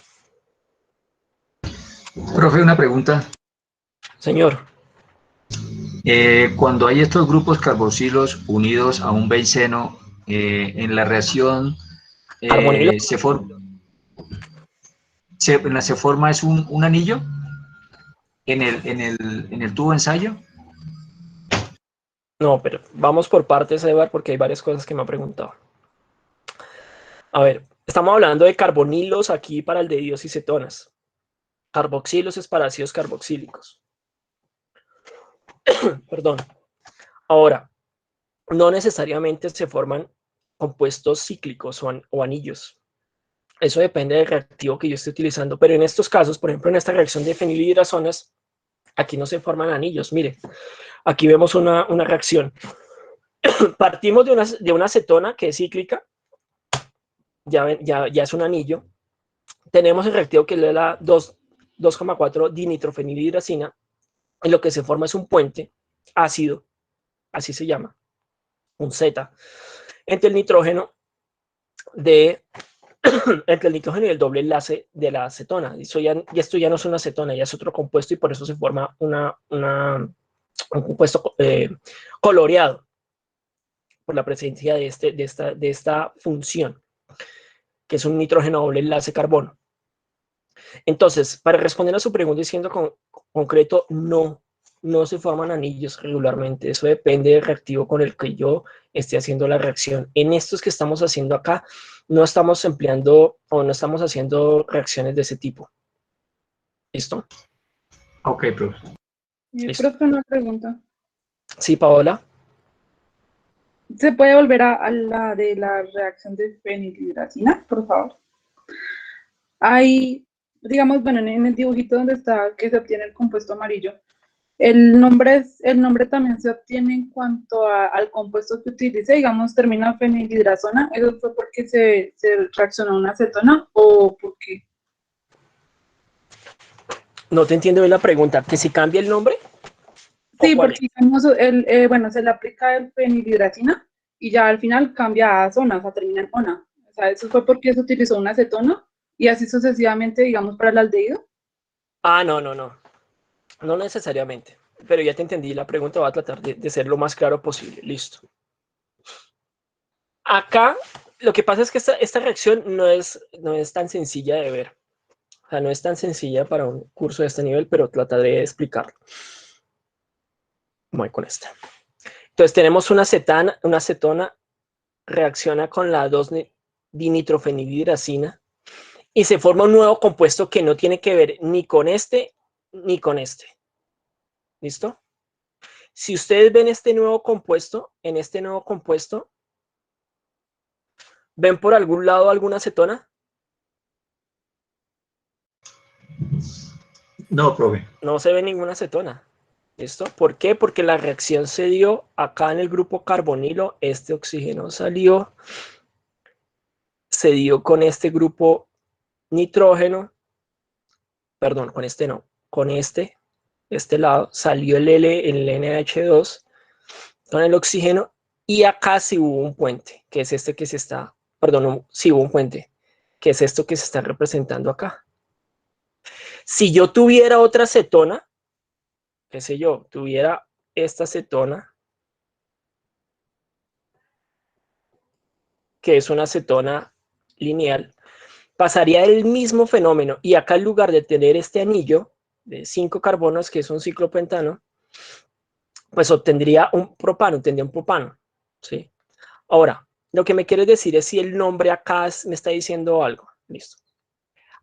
Profe, una pregunta. Señor. Cuando hay estos grupos carboxilos unidos a un benceno, en la reacción se forma es un anillo en el tubo de ensayo. No, pero vamos por partes, Edward, porque hay varias cosas que me ha preguntado. A ver, estamos hablando de carbonilos aquí para aldehídos y cetonas. Carboxilos es para ácidos carboxílicos. Perdón. Ahora, no necesariamente se forman compuestos cíclicos o anillos. Eso depende del reactivo que yo esté utilizando. Pero en estos casos, por ejemplo, en esta reacción de fenilhidrazonas, aquí no se forman anillos. Mire, aquí vemos una reacción. Partimos de una acetona que es cíclica. Ya es un anillo. Tenemos el reactivo que es la 2,4 dinitrofenilhidracina. Y lo que se forma es un puente ácido, así se llama, un Z, entre el nitrógeno entre el nitrógeno y el doble enlace de la acetona. Esto ya no es una acetona, ya es otro compuesto y por eso se forma un compuesto coloreado por la presencia de esta función, que es un nitrógeno doble enlace carbono. Entonces, para responder a su pregunta diciendo concreto, no se forman anillos regularmente. Eso depende del reactivo con el que yo esté haciendo la reacción. En estos que estamos haciendo acá, no estamos empleando o no estamos haciendo reacciones de ese tipo. ¿Listo? Ok, profe. Profe, una pregunta. Sí, Paola. ¿Se puede volver a la de la reacción de fenilhidracina, por favor? Hay, digamos, bueno, en el dibujito donde está que se obtiene el compuesto amarillo, el nombre también se obtiene en cuanto al compuesto que utilice, digamos, termina fenilhidrazona. ¿Eso fue porque se reaccionó una acetona o por qué? No te entiendo bien la pregunta. ¿Que si cambia el nombre? Sí, porque digamos, bueno, se le aplica el fenilhidracina y ya al final cambia a zona, o sea, termina en ona. O sea, eso fue porque se utilizó una acetona y así sucesivamente, digamos, para el aldehído. Ah, no. No necesariamente. Pero ya te entendí la pregunta. Voy a tratar de ser lo más claro posible. Listo. Acá, lo que pasa es que esta reacción no es tan sencilla de ver. O sea, no es tan sencilla para un curso de este nivel, pero trataré de explicarlo. Voy con esta. Entonces tenemos una acetona, reacciona con la 2-dinitrofenilhidracina y se forma un nuevo compuesto que no tiene que ver ni con este ni con este. ¿Listo? Si ustedes ven este nuevo compuesto, en este nuevo compuesto, ¿ven por algún lado alguna acetona? No, profe. No se ve ninguna acetona. ¿Listo? ¿Por qué? Porque la reacción se dio acá en el grupo carbonilo, este oxígeno salió, se dio con este grupo nitrógeno, perdón, con este no, con este lado, salió el NH2 con el oxígeno y acá sí hubo un puente, que es este que se está, perdón, sí hubo un puente, que es esto que se está representando acá. Si yo tuviera otra acetona, qué sé yo, tuviera esta acetona, que es una acetona lineal, pasaría el mismo fenómeno y acá en lugar de tener este anillo de 5 carbonos, que es un ciclopentano, pues obtendría un propano, ¿sí? Ahora, lo que me quieres decir es si el nombre acá me está diciendo algo. Listo.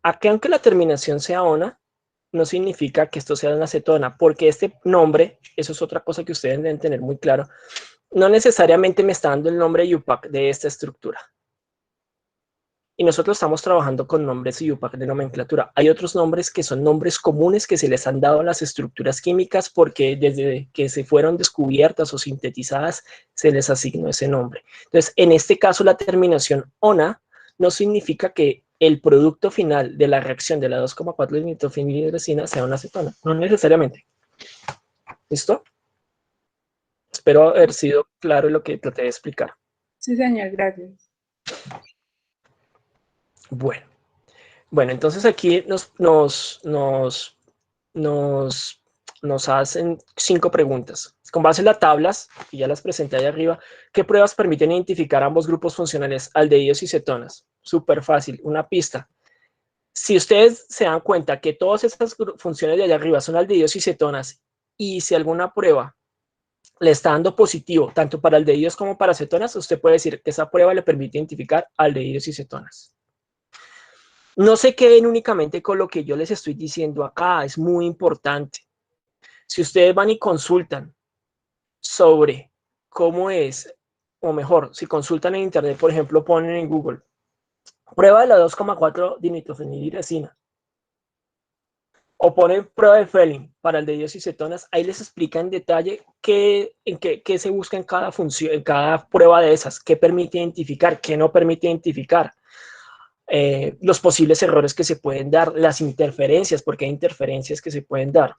Acá, aunque la terminación sea ona, no significa que esto sea una acetona, porque este nombre, eso es otra cosa que ustedes deben tener muy claro, no necesariamente me está dando el nombre UPAC de esta estructura. y nosotros estamos trabajando con nombres IUPAC de nomenclatura. Hay otros nombres que son nombres comunes que se les han dado a las estructuras químicas porque desde que se fueron descubiertas o sintetizadas se les asignó ese nombre. Entonces, en este caso, la terminación ONA no significa que el producto final de la reacción de la 2,4 nitrofenilhidrazina sea una acetona, no necesariamente. ¿Listo? Espero haber sido claro en lo que traté de explicar. Sí, señor, gracias. Bueno, entonces aquí nos hacen 5 preguntas. Con base en las tablas, y ya las presenté ahí arriba, ¿qué pruebas permiten identificar ambos grupos funcionales, aldehídos y cetonas? Súper fácil, una pista. Si ustedes se dan cuenta que todas estas funciones de allá arriba son aldehídos y cetonas, y si alguna prueba le está dando positivo, tanto para aldehídos como para cetonas, usted puede decir que esa prueba le permite identificar aldehídos y cetonas. No se queden únicamente con lo que yo les estoy diciendo acá, es muy importante. Si ustedes van y consultan sobre cómo es, o mejor, si consultan en internet, por ejemplo, ponen en Google, prueba de la 2,4 dinitrofenilhidrazina, o ponen prueba de Fehling para aldehídos y cetonas, ahí les explica en detalle qué se busca en cada función, en cada prueba de esas, qué permite identificar, qué no permite identificar. Los posibles errores que se pueden dar, las interferencias, porque hay interferencias que se pueden dar,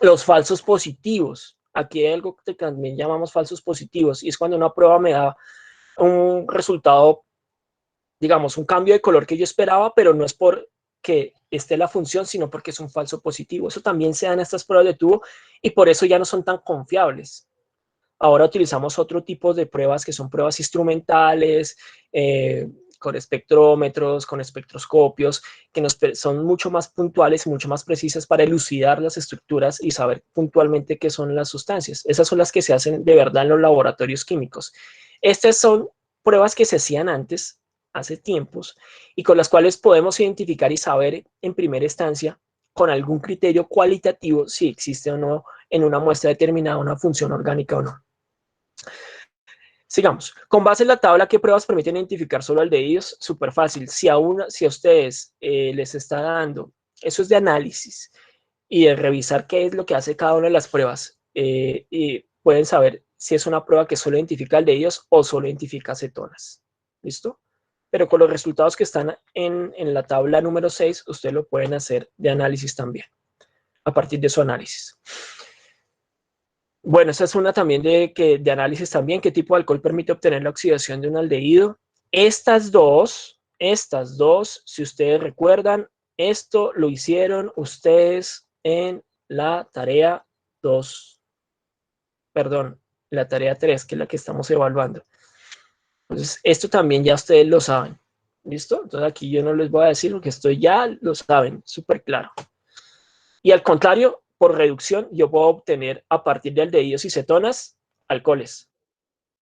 los falsos positivos. Aquí hay algo que también llamamos falsos positivos, y es cuando una prueba me da un resultado, digamos, un cambio de color que yo esperaba, pero no es porque esté la función, sino porque es un falso positivo. Eso también se da en estas pruebas de tubo, y por eso ya no son tan confiables. Ahora utilizamos otro tipo de pruebas que son pruebas instrumentales, con espectrómetros, con espectroscopios, que son mucho más puntuales y mucho más precisas para elucidar las estructuras y saber puntualmente qué son las sustancias. Esas son las que se hacen de verdad en los laboratorios químicos. Estas son pruebas que se hacían antes, hace tiempos, y con las cuales podemos identificar y saber en primera instancia, con algún criterio cualitativo, si existe o no en una muestra determinada una función orgánica o no. Sigamos. Con base en la tabla, ¿qué pruebas permiten identificar solo aldehídos? Súper fácil. Si a ustedes les está dando, eso es de análisis y de revisar qué es lo que hace cada una de las pruebas, y pueden saber si es una prueba que solo identifica aldehídos o solo identifica cetonas. ¿Listo? Pero con los resultados que están en la tabla número 6, ustedes lo pueden hacer de análisis también, a partir de su análisis. Bueno, esa es una también de análisis también. ¿Qué tipo de alcohol permite obtener la oxidación de un aldehído? Estas dos, si ustedes recuerdan, esto lo hicieron ustedes en la tarea 2. Perdón, la tarea 3, que es la que estamos evaluando. Entonces, esto también ya ustedes lo saben. ¿Listo? Entonces aquí yo no les voy a decir porque esto ya lo saben, súper claro. Y al contrario, por reducción, yo puedo obtener a partir de aldehídos y cetonas, alcoholes.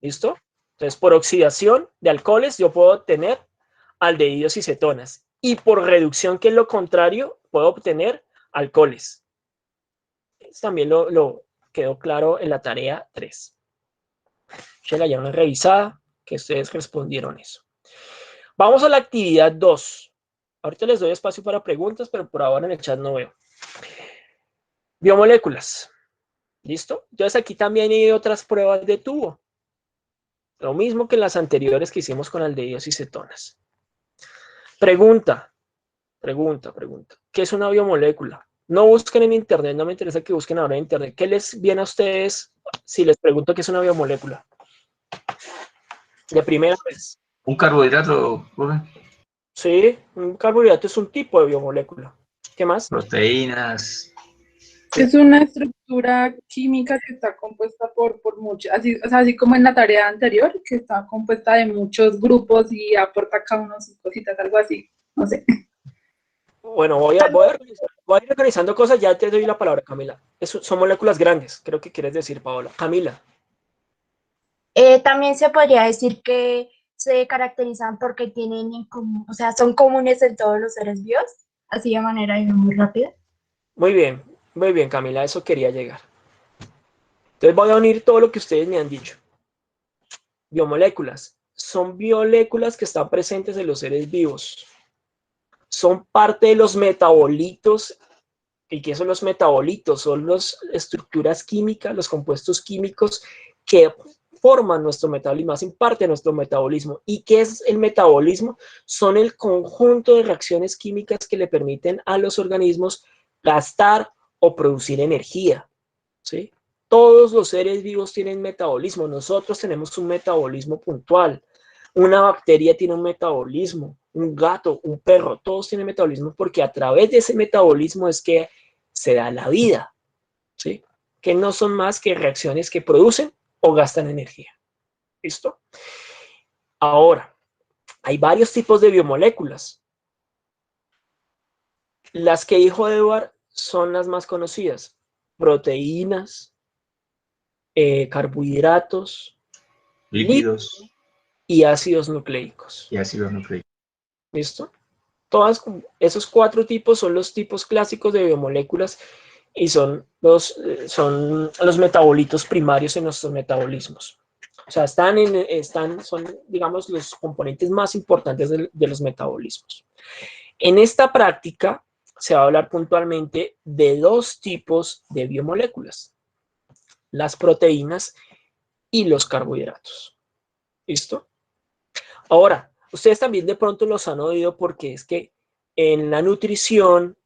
¿Listo? Entonces, por oxidación de alcoholes, yo puedo obtener aldehídos y cetonas. Y por reducción, que es lo contrario, puedo obtener alcoholes. Esto también lo quedó claro en la tarea 3. Ya la llaman revisada, que ustedes respondieron eso. Vamos a la actividad 2. Ahorita les doy espacio para preguntas, pero por ahora en el chat no veo. Biomoléculas. ¿Listo? Entonces aquí también hay otras pruebas de tubo. Lo mismo que en las anteriores que hicimos con aldehídos y cetonas. Pregunta. ¿Qué es una biomolécula? No busquen en internet, no me interesa que busquen ahora en internet. ¿Qué les viene a ustedes si les pregunto qué es una biomolécula? De primera vez. ¿Un carbohidrato, profe? Sí, un carbohidrato es un tipo de biomolécula. ¿Qué más? Proteínas. Es una estructura química que está compuesta por muchos, así, o sea, así como en la tarea anterior, que está compuesta de muchos grupos y aporta cada uno sus cositas, algo así, no sé. Bueno, voy a ir organizando cosas, ya te doy la palabra, Camila. Son moléculas grandes, creo que quieres decir, Paola. Camila. También se podría decir que se caracterizan porque tienen en común, o sea, son comunes en todos los seres vivos, así de manera muy rápida. Muy bien, Camila, a eso quería llegar. Entonces voy a unir todo lo que ustedes me han dicho. Biomoléculas son biomoléculas que están presentes en los seres vivos. Son parte de los metabolitos. ¿Y qué son los metabolitos? Son las estructuras químicas, los compuestos químicos que forman nuestro metabolismo, hacen parte de nuestro metabolismo. ¿Y qué es el metabolismo? Son el conjunto de reacciones químicas que le permiten a los organismos gastar o producir energía, ¿sí? Todos los seres vivos tienen metabolismo. Nosotros tenemos un metabolismo puntual. Una bacteria tiene un metabolismo. Un gato, un perro, todos tienen metabolismo porque a través de ese metabolismo es que se da la vida, ¿sí? Que no son más que reacciones que producen o gastan energía. ¿Listo? Ahora, hay varios tipos de biomoléculas. Las que dijo Edward son las más conocidas. Proteínas, carbohidratos, Lípidos y ácidos nucleicos. y ácidos nucleicos. ¿Listo? Todos esos 4 tipos son los tipos clásicos de biomoléculas y son los metabolitos primarios en nuestros metabolismos. O sea, son, digamos, los componentes más importantes de los metabolismos. En esta práctica se va a hablar puntualmente de 2 tipos de biomoléculas: las proteínas y los carbohidratos. ¿Listo? Ahora, ustedes también de pronto los han oído porque es que en la nutrición,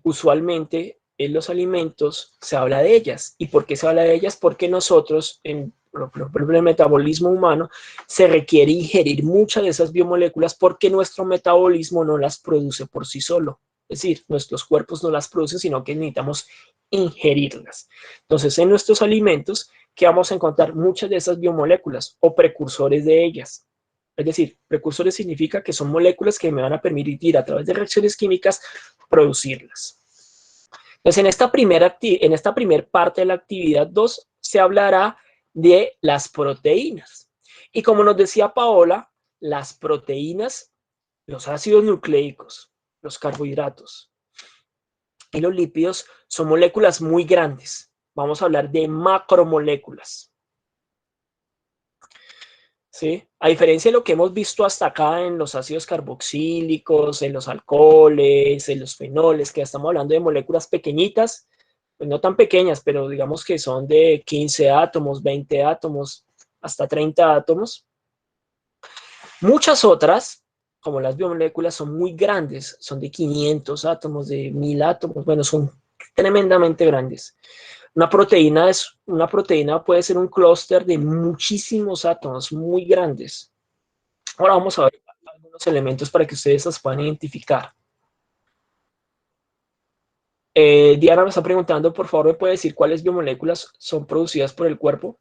usualmente en los alimentos se habla de ellas. ¿Y por qué se habla de ellas? Porque nosotros, en el metabolismo humano, se requiere ingerir muchas de esas biomoléculas porque nuestro metabolismo no las produce por sí solo. Es decir, nuestros cuerpos no las producen, sino que necesitamos ingerirlas. Entonces, en nuestros alimentos, ¿qué vamos a encontrar? Muchas de esas biomoléculas o precursores de ellas. Es decir, precursores significa que son moléculas que me van a permitir a través de reacciones químicas producirlas. Entonces, en esta primera parte de la actividad 2 se hablará de las proteínas. Y como nos decía Paola, las proteínas, los ácidos nucleicos, los carbohidratos y los lípidos son moléculas muy grandes. Vamos a hablar de macromoléculas. ¿Sí? A diferencia de lo que hemos visto hasta acá en los ácidos carboxílicos, en los alcoholes, en los fenoles, que estamos hablando de moléculas pequeñitas, pues no tan pequeñas, pero digamos que son de 15 átomos, 20 átomos, hasta 30 átomos. Muchas otras, como las biomoléculas, son muy grandes, son de 500 átomos, de 1000 átomos, bueno, son tremendamente grandes. Una proteína puede ser un clúster de muchísimos átomos muy grandes. Ahora vamos a ver algunos elementos para que ustedes las puedan identificar. Diana me está preguntando, por favor, ¿me puede decir cuáles biomoléculas son producidas por el cuerpo?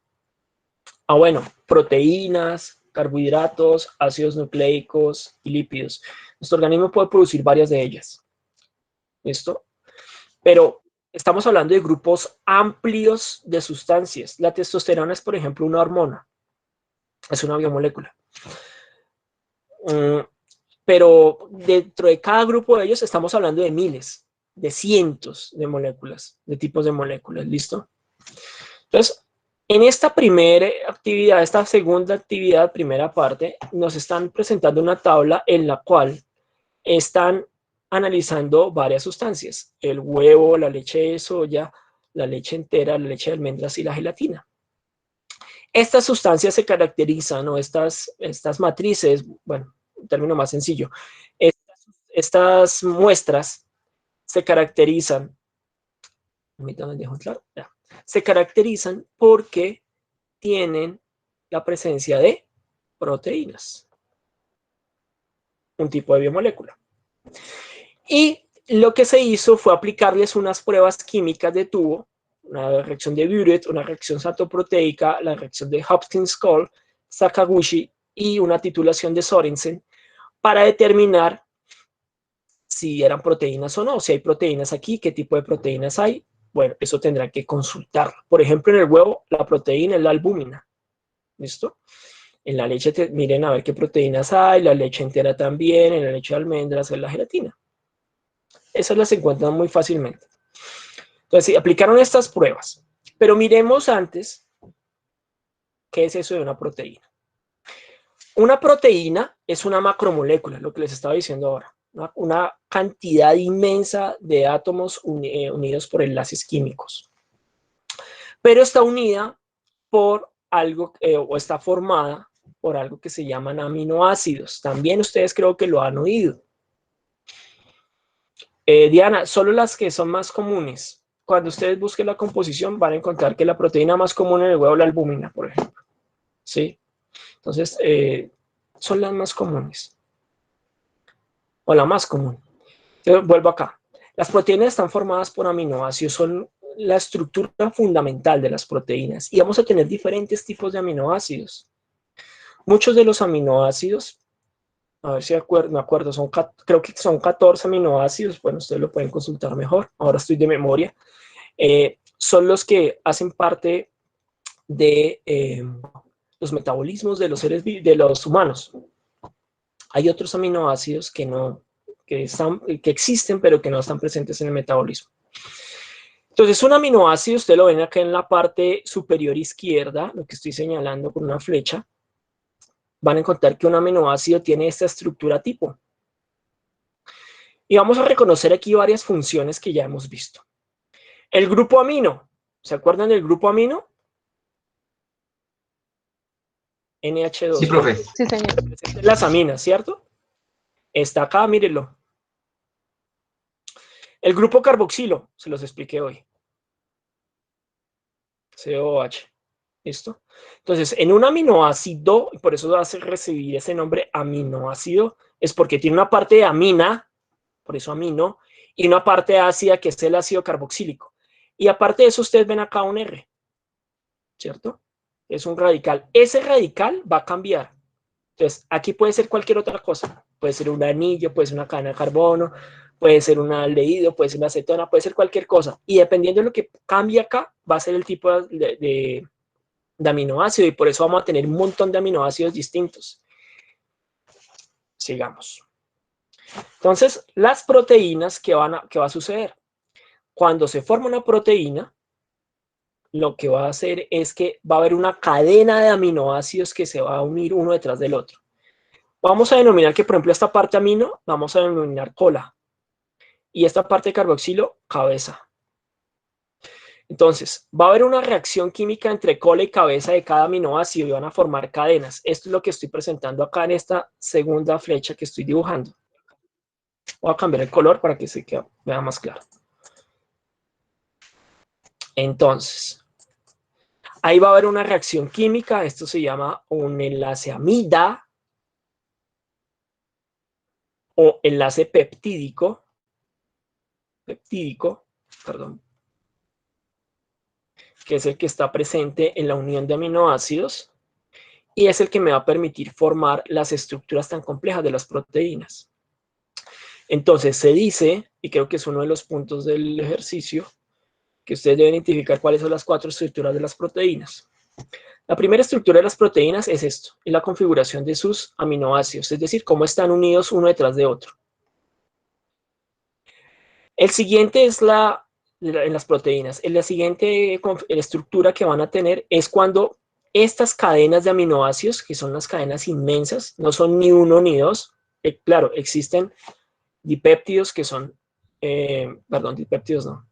Bueno, proteínas, carbohidratos, ácidos nucleicos y lípidos. Nuestro organismo puede producir varias de ellas. ¿Listo? Pero estamos hablando de grupos amplios de sustancias. La testosterona es, por ejemplo, una hormona. Es una biomolécula. Pero dentro de cada grupo de ellos estamos hablando de miles, de cientos de moléculas, de tipos de moléculas. ¿Listo? Entonces, en esta primera actividad, esta segunda actividad, primera parte, nos están presentando una tabla en la cual están analizando varias sustancias: el huevo, la leche de soya, la leche entera, la leche de almendras y la gelatina. Estas sustancias se caracterizan, o estas matrices, bueno, un término más sencillo, estas muestras se caracterizan, permítanme dejo claro, se caracterizan porque tienen la presencia de proteínas, un tipo de biomolécula. Y lo que se hizo fue aplicarles unas pruebas químicas de tubo, una reacción de Biuret, una reacción satoproteica, la reacción de Hopkins-Cole, Sakaguchi y una titulación de Sorensen, para determinar si eran proteínas o no, si hay proteínas aquí, qué tipo de proteínas hay. Bueno, eso tendrán que consultarlo. Por ejemplo, en el huevo, la proteína es la albúmina. ¿Listo? En la leche, miren a ver qué proteínas hay, la leche entera también, en la leche de almendras es la gelatina. Esas las encuentran muy fácilmente. Entonces, sí, aplicaron estas pruebas. Pero miremos antes qué es eso de una proteína. Una proteína es una macromolécula, lo que les estaba diciendo ahora. Una cantidad inmensa de átomos unidos por enlaces químicos. Pero está unida por algo, o está formada por algo que se llaman aminoácidos. También ustedes creo que lo han oído. Diana, solo las que son más comunes. Cuando ustedes busquen la composición van a encontrar que la proteína más común en el huevo es la albúmina, por ejemplo. ¿Sí? Entonces, son las más comunes. O la más común. Entonces, vuelvo acá. Las proteínas están formadas por aminoácidos, son la estructura fundamental de las proteínas. Y vamos a tener diferentes tipos de aminoácidos. Muchos de los aminoácidos, a ver si me acuerdo, creo que son 14 aminoácidos, bueno, ustedes lo pueden consultar mejor, ahora estoy de memoria, son los que hacen parte de los metabolismos de los seres de los humanos. Hay otros aminoácidos que existen, pero que no están presentes en el metabolismo. Entonces, un aminoácido, ustedes lo ven acá en la parte superior izquierda, lo que estoy señalando con una flecha, van a encontrar que un aminoácido tiene esta estructura tipo. Y vamos a reconocer aquí varias funciones que ya hemos visto. El grupo amino, ¿se acuerdan del grupo amino? NH2. Sí, profe. Sí, señor. Las aminas, ¿cierto? Está acá, mírenlo. El grupo carboxilo, se los expliqué hoy. COH. ¿Listo? Entonces, en un aminoácido, y por eso hace recibir ese nombre aminoácido, es porque tiene una parte de amina, por eso amino, y una parte ácida que es el ácido carboxílico. Y aparte de eso, ustedes ven acá un R, ¿cierto? Es un radical. Ese radical va a cambiar. Entonces, aquí puede ser cualquier otra cosa. Puede ser un anillo, puede ser una cadena de carbono, puede ser un aldehído, puede ser una acetona, puede ser cualquier cosa. Y dependiendo de lo que cambie acá, va a ser el tipo de aminoácido, y por eso vamos a tener un montón de aminoácidos distintos. Sigamos. Entonces, las proteínas, ¿qué va a suceder? Cuando se forma una proteína, lo que va a hacer es que va a haber una cadena de aminoácidos que se va a unir uno detrás del otro. Vamos a denominar que, por ejemplo, esta parte amino, vamos a denominar cola. Y esta parte de carboxilo, cabeza. Entonces, va a haber una reacción química entre cola y cabeza de cada aminoácido y van a formar cadenas. Esto es lo que estoy presentando acá en esta segunda flecha que estoy dibujando. Voy a cambiar el color para que se vea más claro. Entonces, ahí va a haber una reacción química. Esto se llama un enlace amida o enlace peptídico, perdón, que es el que está presente en la unión de aminoácidos y es el que me va a permitir formar las estructuras tan complejas de las proteínas. Entonces se dice, y creo que es uno de los puntos del ejercicio, que ustedes deben identificar cuáles son las 4 estructuras de las proteínas. La primera estructura de las proteínas es esto, es la configuración de sus aminoácidos, es decir, cómo están unidos uno detrás de otro. El siguiente es en las proteínas. La siguiente estructura que van a tener es cuando estas cadenas de aminoácidos, que son las cadenas inmensas, no son ni uno ni dos. Claro, existen dipéptidos que son, perdón, dipéptidos no.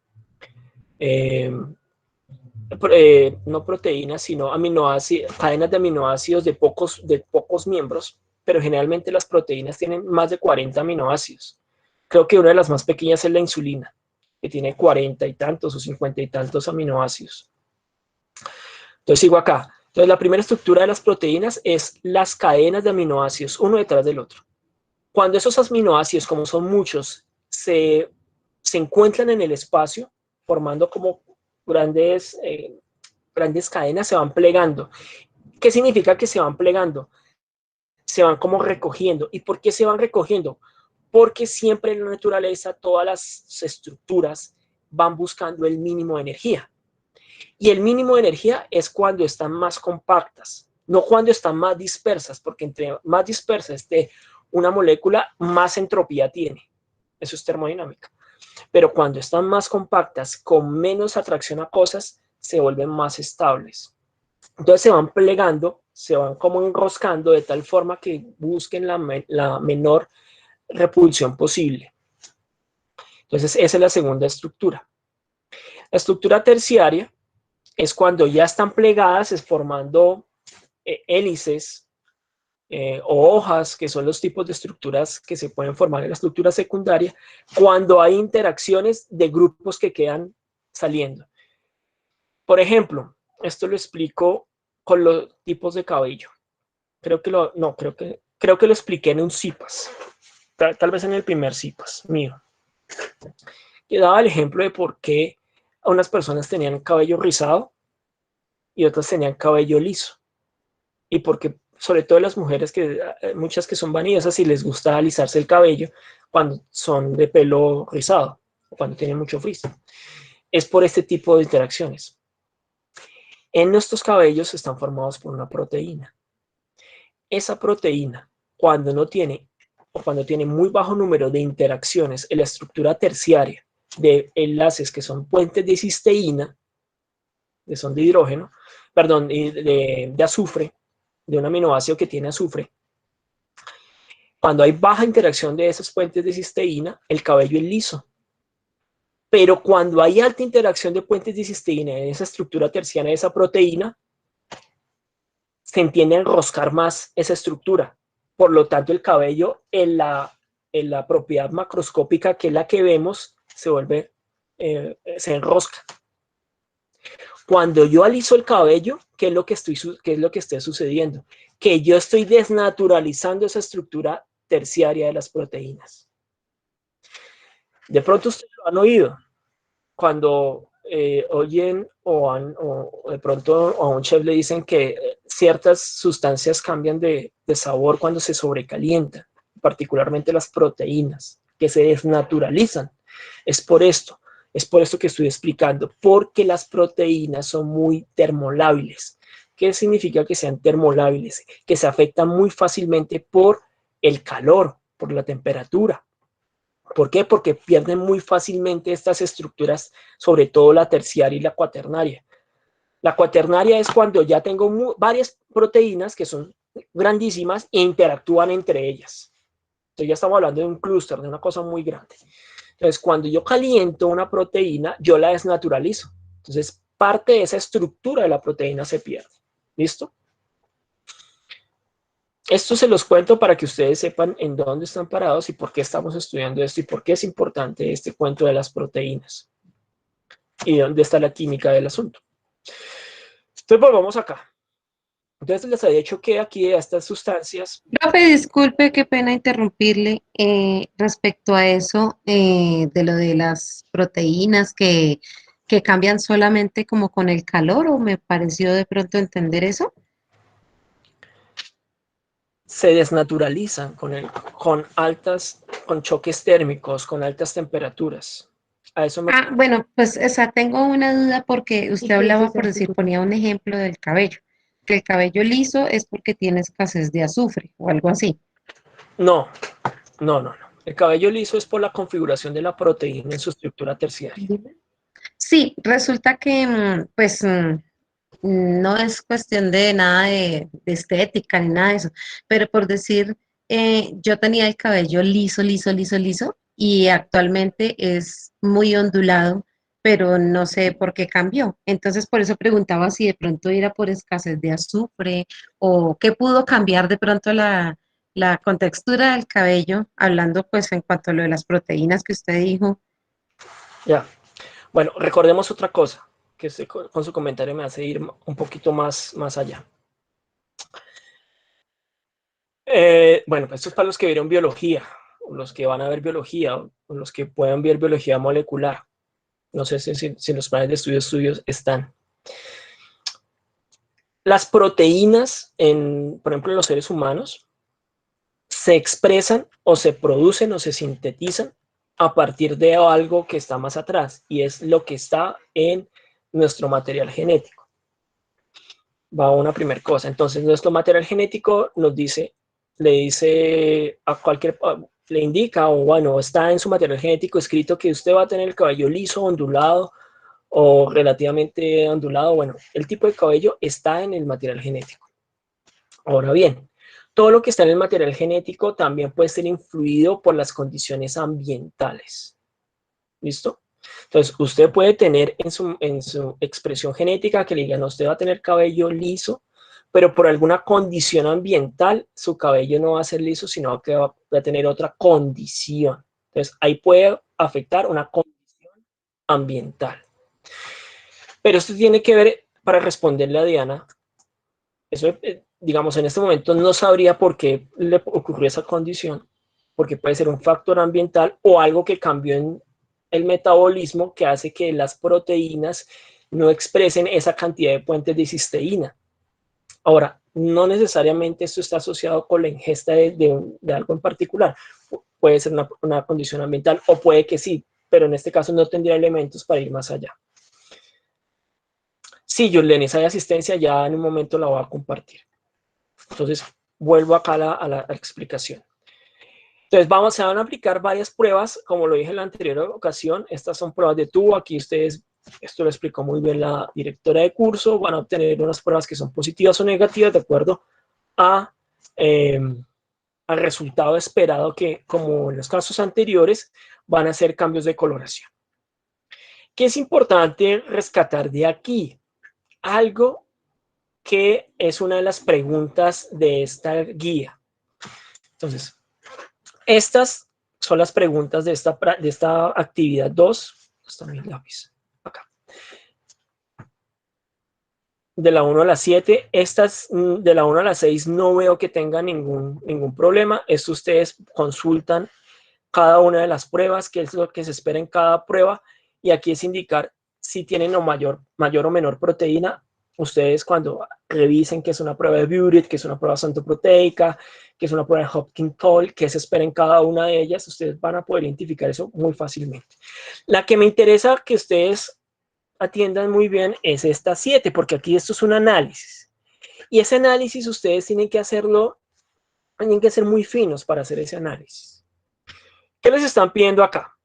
No proteínas, sino aminoácidos, cadenas de aminoácidos de pocos miembros, pero generalmente las proteínas tienen más de 40 aminoácidos. Creo que una de las más pequeñas es la insulina, que tiene 40 y tantos o 50 y tantos aminoácidos. Entonces sigo acá. Entonces la primera estructura de las proteínas es las cadenas de aminoácidos, uno detrás del otro. Cuando esos aminoácidos, como son muchos, se encuentran en el espacio, formando como grandes cadenas, se van plegando. ¿Qué significa que se van plegando? Se van como recogiendo. ¿Y por qué se van recogiendo? Porque siempre en la naturaleza todas las estructuras van buscando el mínimo de energía. Y el mínimo de energía es cuando están más compactas, no cuando están más dispersas, porque entre más dispersa esté una molécula, más entropía tiene. Eso es termodinámica. Pero cuando están más compactas, con menos atracción a cosas, se vuelven más estables. Entonces se van plegando, se van como enroscando de tal forma que busquen la menor repulsión posible. Entonces, esa es la segunda estructura. La estructura terciaria es cuando ya están plegadas, formando hélices o hojas, que son los tipos de estructuras que se pueden formar en la estructura secundaria, cuando hay interacciones de grupos que quedan saliendo. Por ejemplo, esto lo explico con los tipos de cabello. Creo que lo expliqué en un CIPAS, tal vez en el primer CIPAS mío. Yo daba el ejemplo de por qué unas personas tenían cabello rizado y otras tenían cabello liso. Y porque, sobre todo las mujeres, muchas que son vanidosas y les gusta alisarse el cabello cuando son de pelo rizado, o cuando tienen mucho frizz. Es por este tipo de interacciones. En nuestros cabellos están formados por una proteína. Esa proteína, cuando tiene muy bajo número de interacciones en la estructura terciaria de enlaces que son puentes de cisteína, que son de hidrógeno, perdón, de azufre, de un aminoácido que tiene azufre, cuando hay baja interacción de esos puentes de cisteína, el cabello es liso. Pero cuando hay alta interacción de puentes de cisteína en esa estructura terciaria de esa proteína, se entiende a enroscar más esa estructura. Por lo tanto, el cabello en la propiedad macroscópica, que es la que vemos, se enrosca. Cuando yo aliso el cabello, ¿qué es lo que está sucediendo? Que yo estoy desnaturalizando esa estructura terciaria de las proteínas. De pronto ustedes lo han oído, cuando oyen o de pronto a un chef le dicen que ciertas sustancias cambian de sabor cuando se sobrecalientan, particularmente las proteínas, que se desnaturalizan. Es por esto que estoy explicando, porque las proteínas son muy termolábiles. ¿Qué significa que sean termolábiles? Que se afectan muy fácilmente por el calor, por la temperatura. ¿Por qué? Porque pierden muy fácilmente estas estructuras, sobre todo la terciaria y la cuaternaria. La cuaternaria es cuando ya tengo varias proteínas que son grandísimas e interactúan entre ellas. Entonces ya estamos hablando de un clúster, de una cosa muy grande. Entonces, cuando yo caliento una proteína, yo la desnaturalizo. Entonces, parte de esa estructura de la proteína se pierde. ¿Listo? Esto se los cuento para que ustedes sepan en dónde están parados y por qué estamos estudiando esto y por qué es importante este cuento de las proteínas y dónde está la química del asunto. Entonces, volvamos acá. Entonces, les había dicho que aquí de estas sustancias... Profe, disculpe, qué pena interrumpirle respecto a eso de lo de las proteínas que cambian solamente como con el calor, o me pareció de pronto entender eso. Se desnaturalizan con choques térmicos, con altas temperaturas. A eso me... Bueno, pues tengo una duda porque usted hablaba, por decir, ponía un ejemplo del cabello, que el cabello liso es porque tiene escasez de azufre o algo así. No. El cabello liso es por la configuración de la proteína en su estructura terciaria. Sí, resulta que, pues, no es cuestión de nada de estética ni nada de eso, pero por decir, yo tenía el cabello liso, y actualmente es muy ondulado, pero no sé por qué cambió. Entonces, por eso preguntaba si de pronto era por escasez de azufre o qué pudo cambiar de pronto la contextura del cabello, hablando pues en cuanto a lo de las proteínas que usted dijo. Ya. Bueno, recordemos otra cosa, que con su comentario me hace ir un poquito más allá. Bueno, esto es para los que vieron biología, o los que van a ver biología, o los que puedan ver biología molecular. No sé si los planes de estudios están. Las proteínas, por ejemplo, en los seres humanos, se expresan o se producen o se sintetizan a partir de algo que está más atrás, y es lo que está en nuestro material genético. Va una primera cosa. Entonces, nuestro material genético le indica, o bueno, está en su material genético escrito que usted va a tener el cabello liso, ondulado o relativamente ondulado. Bueno, el tipo de cabello está en el material genético. Ahora bien, todo lo que está en el material genético también puede ser influido por las condiciones ambientales. ¿Listo? Entonces, usted puede tener en su expresión genética que le digan, usted va a tener cabello liso, pero por alguna condición ambiental, su cabello no va a ser liso, sino que va a tener otra condición. Entonces, ahí puede afectar una condición ambiental. Pero esto tiene que ver, para responderle a Diana, eso, digamos, en este momento no sabría por qué le ocurrió esa condición, porque puede ser un factor ambiental o algo que cambió en el metabolismo que hace que las proteínas no expresen esa cantidad de puentes de cisteína. Ahora, no necesariamente esto está asociado con la ingesta de algo en particular. Puede ser una condición ambiental o puede que sí, pero en este caso no tendría elementos para ir más allá. Sí, Yolene, esa asistencia ya en un momento la voy a compartir. Entonces, vuelvo acá a la explicación. Entonces, se van a aplicar varias pruebas, como lo dije en la anterior ocasión. Estas son pruebas de tubo. Aquí ustedes, esto lo explicó muy bien la directora de curso, van a obtener unas pruebas que son positivas o negativas de acuerdo al resultado esperado que, como en los casos anteriores, van a ser cambios de coloración. ¿Qué es importante rescatar de aquí? Algo que es una de las preguntas de esta guía. Entonces, estas son las preguntas de esta actividad 2. Está mi lápiz. Acá. De la 1 a la 7. Estas de la 1 a la 6 no veo que tengan ningún problema. Esto ustedes consultan cada una de las pruebas, qué es lo que se espera en cada prueba. Y aquí es indicar si tienen mayor o menor proteína. Ustedes cuando revisen que es una prueba de Buret, que es una prueba santoproteica, que es una prueba de Hopkins-Toll, que se espera en cada una de ellas, ustedes van a poder identificar eso muy fácilmente. La que me interesa que ustedes atiendan muy bien es esta 7, porque aquí esto es un análisis. Y ese análisis ustedes tienen que hacerlo, tienen que ser muy finos para hacer ese análisis. ¿Qué les están pidiendo acá?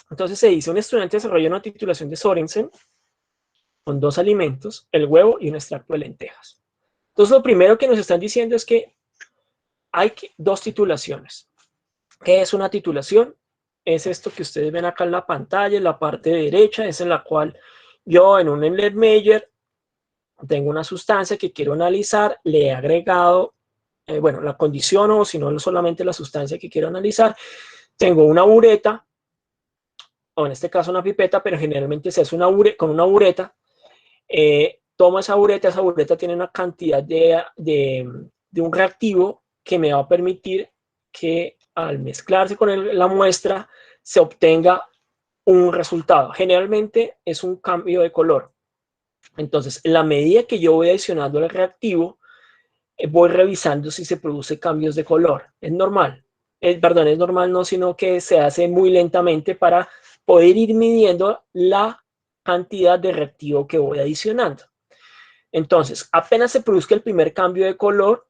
Entonces se dice, un estudiante desarrolla una titulación de Sorensen con 2 alimentos, el huevo y un extracto de lentejas. Entonces lo primero que nos están diciendo es que hay 2 titulaciones. ¿Qué es una titulación? Es esto que ustedes ven acá en la pantalla, en la parte derecha, es en la cual yo en un Erlenmeyer tengo una sustancia que quiero analizar, le he agregado, bueno, la condición o si no solamente la sustancia que quiero analizar, tengo una bureta, o en este caso una pipeta, pero generalmente se hace con una bureta, tomo esa bureta tiene una cantidad de un reactivo que me va a permitir que al mezclarse con la muestra se obtenga un resultado. Generalmente es un cambio de color. Entonces, en la medida que yo voy adicionando el reactivo, voy revisando si se produce cambios de color. Es normal. Perdón, es normal no, sino que se hace muy lentamente para poder ir midiendo la cantidad de reactivo que voy adicionando. Entonces, apenas se produzca el primer cambio de color,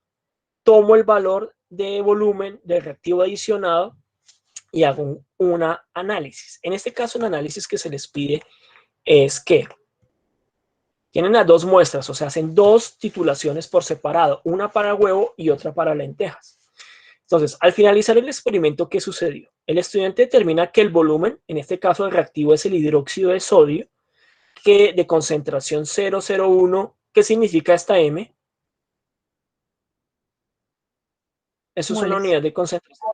tomo el valor de volumen del reactivo adicionado y hago un análisis. En este caso, el análisis que se les pide es que tienen las 2 muestras, o sea, hacen 2 titulaciones por separado, una para huevo y otra para lentejas. Entonces, al finalizar el experimento, ¿qué sucedió? El estudiante determina que el volumen, en este caso el reactivo es el hidróxido de sodio, que de concentración 0,01, ¿qué significa esta M? Eso es una unidad de concentración.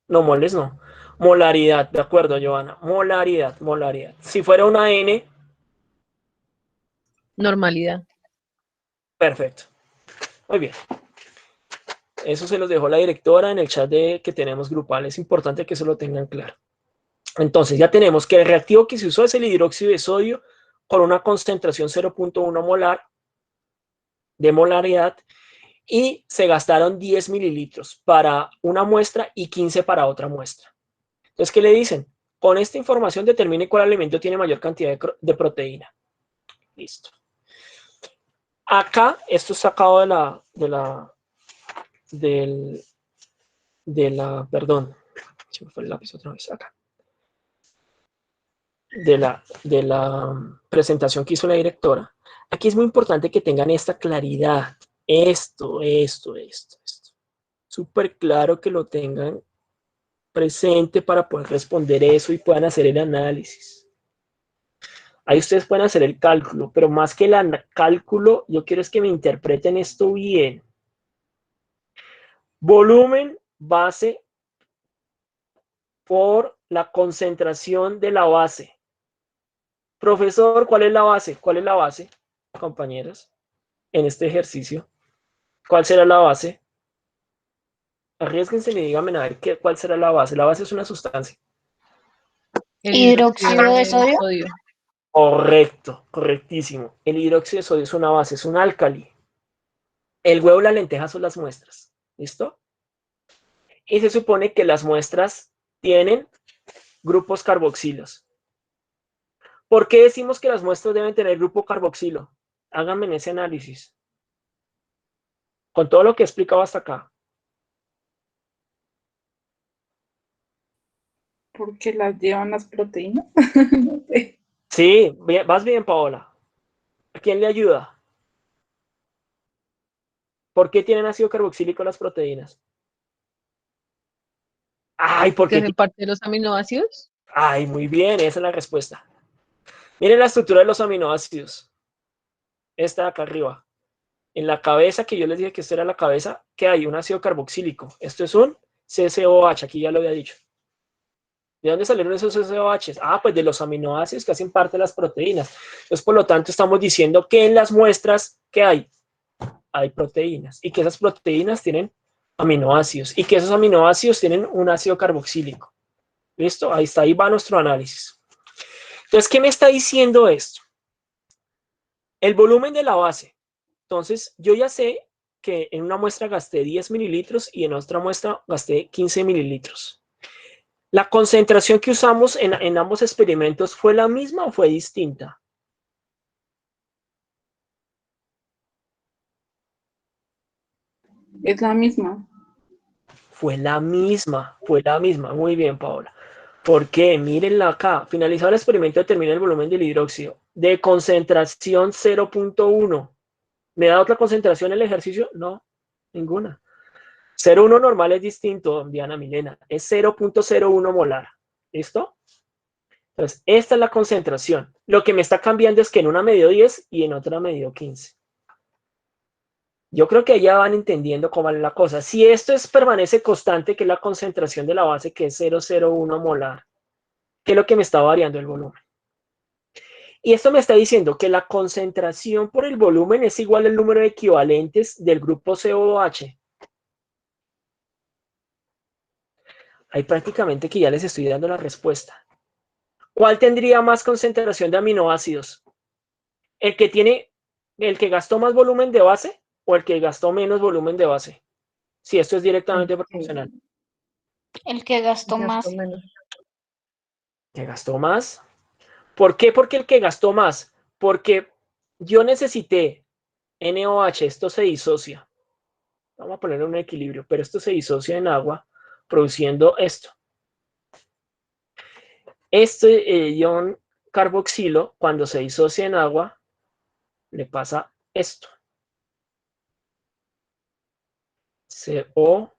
No, moles no. Molaridad, de acuerdo, Johanna. Molaridad. Si fuera una N. Normalidad. Perfecto. Muy bien. Eso se los dejó la directora en el chat que tenemos grupal. Es importante que eso lo tengan claro. Entonces, ya tenemos que el reactivo que se usó es el hidróxido de sodio con una concentración 0,1 molar de molaridad y se gastaron 10 mililitros para una muestra y 15 para otra muestra. Entonces, ¿qué le dicen? Con esta información determine cuál alimento tiene mayor cantidad de proteína. Listo. Acá, esto es sacado perdón, se me fue el lápiz otra vez acá. De la presentación que hizo la directora. Aquí es muy importante que tengan esta claridad. Esto. Súper claro que lo tengan presente para poder responder eso y puedan hacer el análisis. Ahí ustedes pueden hacer el cálculo, pero más que el cálculo, yo quiero es que me interpreten esto bien. Volumen base por la concentración de la base. Profesor, ¿cuál es la base? ¿Cuál es la base, compañeros? En este ejercicio, ¿cuál será la base? Arriésguense y díganme a ver cuál será la base. La base es una sustancia. El Hidróxido de sodio. Correcto, correctísimo. El hidróxido de sodio es una base, es un álcali. El huevo y la lenteja son las muestras. ¿Listo? Y se supone que las muestras tienen grupos carboxilos. ¿Por qué decimos que las muestras deben tener grupo carboxilo? Háganme ese análisis. Con todo lo que he explicado hasta acá. Porque las llevan las proteínas. No sé. Sí, vas bien, Paola. ¿A quién le ayuda? ¿Por qué tienen ácido carboxílico las proteínas? Ay, Porque porque... hacen parte de los aminoácidos. Ay, muy bien, esa es la respuesta. Miren la estructura de los aminoácidos. Esta de acá arriba. En la cabeza, que yo les dije que esta era la cabeza, ¿qué hay? Un ácido carboxílico. Esto es un CCOH, aquí ya lo había dicho. ¿De dónde salieron esos CCOHs? Ah, pues de los aminoácidos que hacen parte de las proteínas. Entonces, por lo tanto, estamos diciendo que en las muestras, ¿qué hay? Hay proteínas. Y que esas proteínas tienen aminoácidos. Y que esos aminoácidos tienen un ácido carboxílico. ¿Listo? Ahí está, ahí va nuestro análisis. Entonces, ¿qué me está diciendo esto? El volumen de la base. Entonces, yo ya sé que en una muestra gasté 10 mililitros y en otra muestra gasté 15 mililitros. ¿La concentración que usamos en ambos experimentos fue la misma o fue distinta? Es la misma. Fue la misma. Muy bien, Paola. ¿Por qué? Mírenla acá. Finalizado el experimento, determina el volumen del hidróxido de concentración 0.1. ¿Me da otra concentración el ejercicio? No, ninguna. 0.1 normal es distinto, Diana Milena. Es 0.01 molar. ¿Listo? Entonces, esta es la concentración. Lo que me está cambiando es que en una me dio 10 y en otra me dio 15. Yo creo que ya van entendiendo cómo es la cosa. Si esto permanece constante, que es la concentración de la base, que es 0.01 molar, ¿qué es lo que me está variando el volumen? Y esto me está diciendo que la concentración por el volumen es igual al número de equivalentes del grupo COH. Ahí prácticamente que ya les estoy dando la respuesta. ¿Cuál tendría más concentración de aminoácidos? ¿El que gastó más volumen de base o el que gastó menos volumen de base? Si esto es directamente proporcional. El que gastó más. ¿Que gastó más? ¿Por qué? Porque el que gastó más. Porque yo necesité NOH, esto se disocia. Vamos a poner un equilibrio, pero esto se disocia en agua produciendo esto. Este ion carboxilo, cuando se disocia en agua, le pasa esto. CO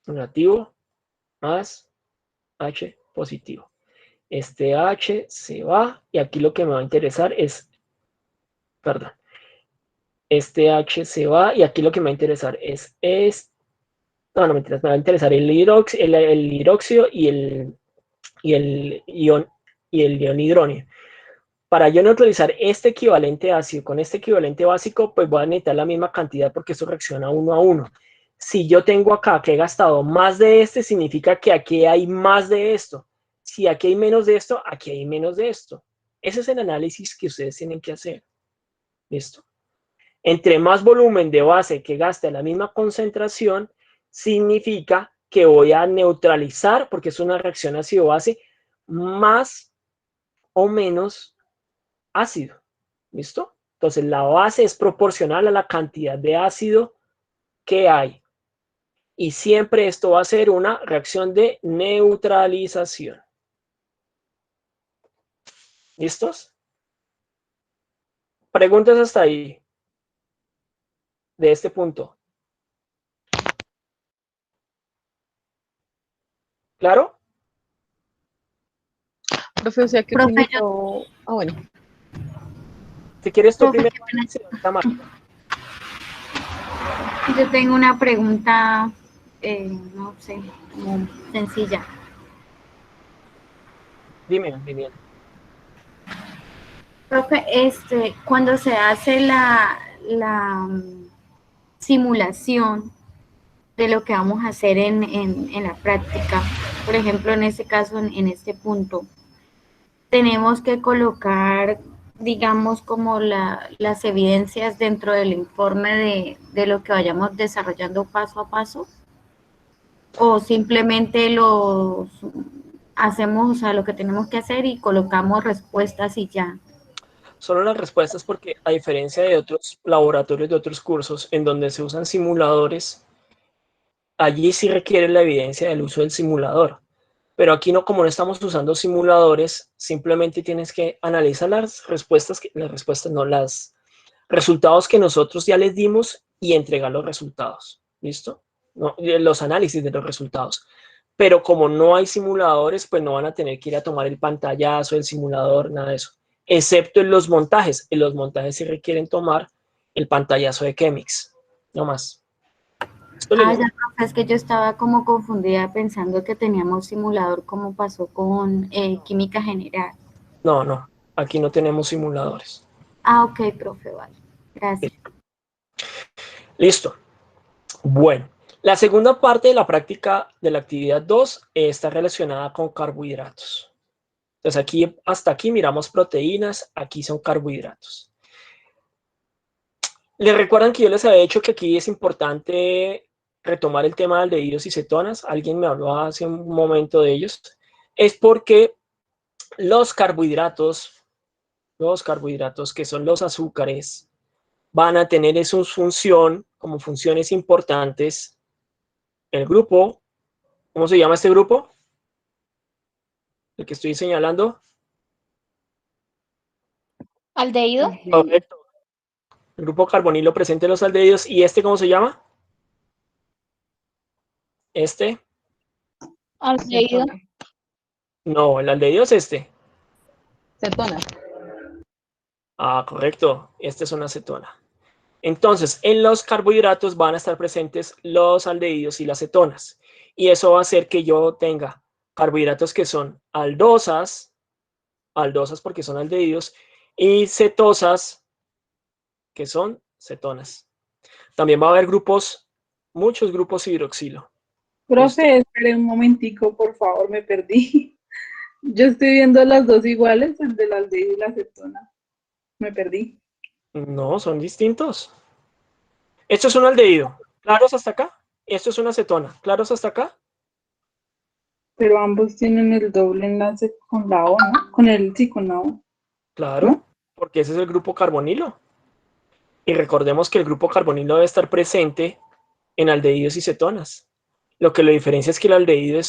negativo más H positivo. Este H se va y aquí lo que me va a interesar es, perdón, este H se va y aquí lo que me va a interesar es no, no me interesa, me va a interesar el hidróxido y el ion hidrógeno. Para yo neutralizar este equivalente ácido con este equivalente básico, pues voy a necesitar la misma cantidad porque eso reacciona 1 a 1. Si yo tengo acá que he gastado más de este, significa que aquí hay más de esto. Si aquí hay menos de esto, aquí hay menos de esto. Ese es el análisis que ustedes tienen que hacer. ¿Listo? Entre más volumen de base que gaste a la misma concentración, significa que voy a neutralizar, porque es una reacción ácido-base, más o menos ácido. ¿Listo? Entonces la base es proporcional a la cantidad de ácido que hay. Y siempre esto va a ser una reacción de neutralización. ¿Listos? Preguntas hasta ahí. de este punto. ¿Claro? Profe, o sea que Profe, utilizó... Ah, bueno. Si quieres tú Profe, primero, qué pena. señorita Marta. Yo tengo una pregunta, no sé, como sencilla. Dime, Viviana. Profe, cuando se hace la simulación de lo que vamos a hacer en la práctica, por ejemplo, en este caso, en este punto, tenemos que colocar, digamos, como las evidencias dentro del informe de lo que vayamos desarrollando paso a paso, o simplemente los hacemos, o sea, lo que tenemos que hacer y colocamos respuestas y ya. Solo las respuestas porque a diferencia de otros laboratorios de otros cursos en donde se usan simuladores, allí sí requiere la evidencia del uso del simulador. Pero aquí no, como no estamos usando simuladores, simplemente tienes que analizar los resultados que nosotros ya les dimos y entregar los resultados. ¿Listo? No, los análisis de los resultados. Pero como no hay simuladores, pues no van a tener que ir a tomar el pantallazo del simulador, nada de eso. Excepto en los montajes. En los montajes sí requieren tomar el pantallazo de Chemix. No más. Ya, profe, es que yo estaba como confundida pensando que teníamos simulador como pasó con química general. No, aquí no tenemos simuladores. Ok, profe, vale. Gracias. Listo. Bueno, la segunda parte de la práctica de la actividad 2 está relacionada con carbohidratos. Entonces aquí, hasta aquí miramos proteínas, aquí son carbohidratos. ¿Les recuerdan que yo les había dicho que aquí es importante retomar el tema de aldehídos y cetonas? Alguien me habló hace un momento de ellos. Es porque los carbohidratos que son los azúcares, van a tener en su función, como funciones importantes, el grupo. ¿Cómo se llama este grupo? El que estoy señalando. ¿Aldehído? Correcto. El grupo carbonilo presente en los aldehídos. ¿Y este cómo se llama? Este. ¿Aldehído? No, el aldehído es este. Cetona. Ah, correcto. Esta es una cetona. Entonces, en los carbohidratos van a estar presentes los aldehídos y las cetonas. Y eso va a hacer que yo tenga carbohidratos que son aldosas porque son aldehídos, y cetosas, que son cetonas. También va a haber muchos grupos hidroxilo. Profe, espere un momentico, por favor, me perdí. Yo estoy viendo las dos iguales, el del aldehído y la cetona. Me perdí. No, son distintos. Esto es un aldehído. ¿Claros hasta acá? Esto es una cetona. ¿Claros hasta acá? Pero ambos tienen el doble enlace con la O, ¿no? Con la O. Claro, ¿no? porque ese es el grupo carbonilo. Y recordemos que el grupo carbonilo debe estar presente en aldehídos y cetonas. Lo que lo diferencia es que el aldehído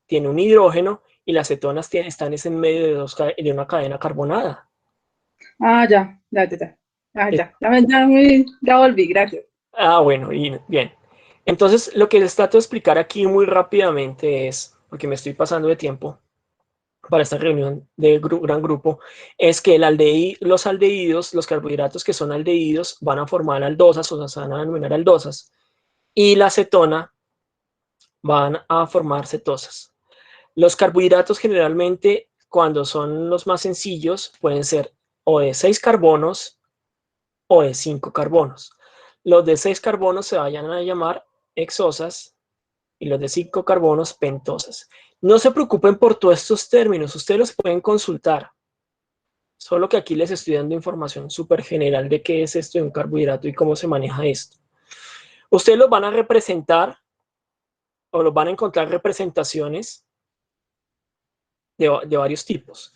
tiene un hidrógeno y las cetonas están en medio de una cadena carbonada. Ah, ya. Ah, ya volví, gracias. Ah, bueno, y bien. Entonces, lo que les trato de explicar aquí muy rápidamente es, porque me estoy pasando de tiempo para esta reunión de gran grupo, es que los aldehídos, los carbohidratos que son aldehídos, van a formar aldosas, o sea, se van a denominar aldosas, y la cetona van a formar cetosas. Los carbohidratos generalmente, cuando son los más sencillos, pueden ser o de 6 carbonos o de 5 carbonos. Los de 6 carbonos se vayan a llamar hexosas y los de 5 carbonos pentosas. No se preocupen por todos estos términos, ustedes los pueden consultar. Solo que aquí les estoy dando información súper general de qué es esto de un carbohidrato y cómo se maneja esto. Ustedes los van a representar o los van a encontrar representaciones de varios tipos.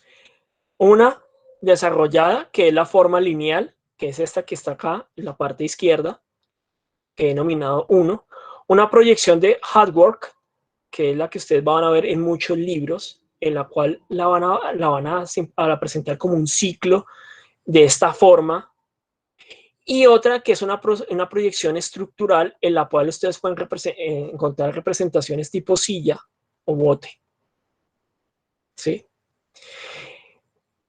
Una desarrollada, que es la forma lineal, que es esta que está acá en la parte izquierda, que he denominado 1. Una proyección de Hartwig, que es la que ustedes van a ver en muchos libros, en la cual la van a presentar como un ciclo de esta forma. y otra que es una proyección estructural en la cual ustedes pueden encontrar representaciones tipo silla o bote. ¿Sí?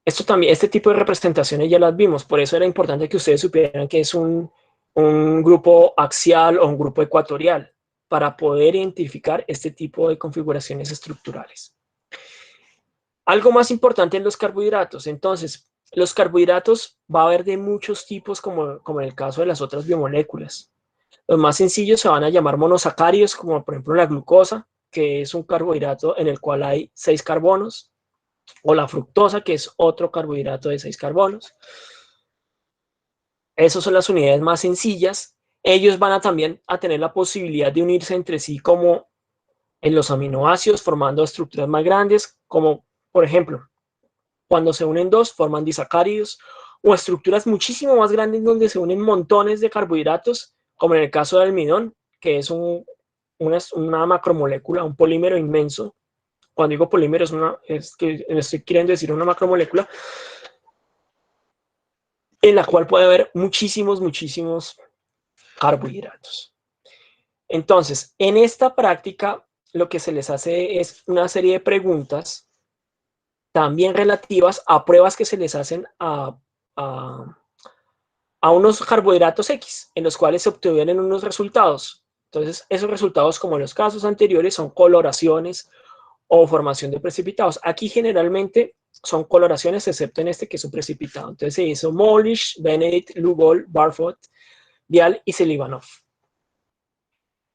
Este tipo de representaciones ya las vimos, por eso era importante que ustedes supieran que es un grupo axial o un grupo ecuatorial para poder identificar este tipo de configuraciones estructurales. Algo más importante en los carbohidratos. Entonces, los carbohidratos va a haber de muchos tipos, como en el caso de las otras biomoléculas. Los más sencillos se van a llamar monosacáridos, como por ejemplo la glucosa, que es un carbohidrato en el cual hay 6 carbonos, o la fructosa, que es otro carbohidrato de 6 carbonos. Esas son las unidades más sencillas. Ellos van a también a tener la posibilidad de unirse entre sí como en los aminoácidos, formando estructuras más grandes, como por ejemplo, cuando se unen dos, forman disacáridos, o estructuras muchísimo más grandes donde se unen montones de carbohidratos, como en el caso del almidón, que es una macromolécula, un polímero inmenso. Cuando digo polímero es que estoy queriendo decir una macromolécula, en la cual puede haber muchísimos carbohidratos. Entonces, en esta práctica, lo que se les hace es una serie de preguntas también relativas a pruebas que se les hacen a unos carbohidratos X, en los cuales se obtuvieron unos resultados. Entonces, esos resultados, como en los casos anteriores, son coloraciones o formación de precipitados. Aquí generalmente son coloraciones, excepto en este que es un precipitado. Entonces se hizo Molish, Benedict, Lugol, Barfoot, Dial y Selivanov.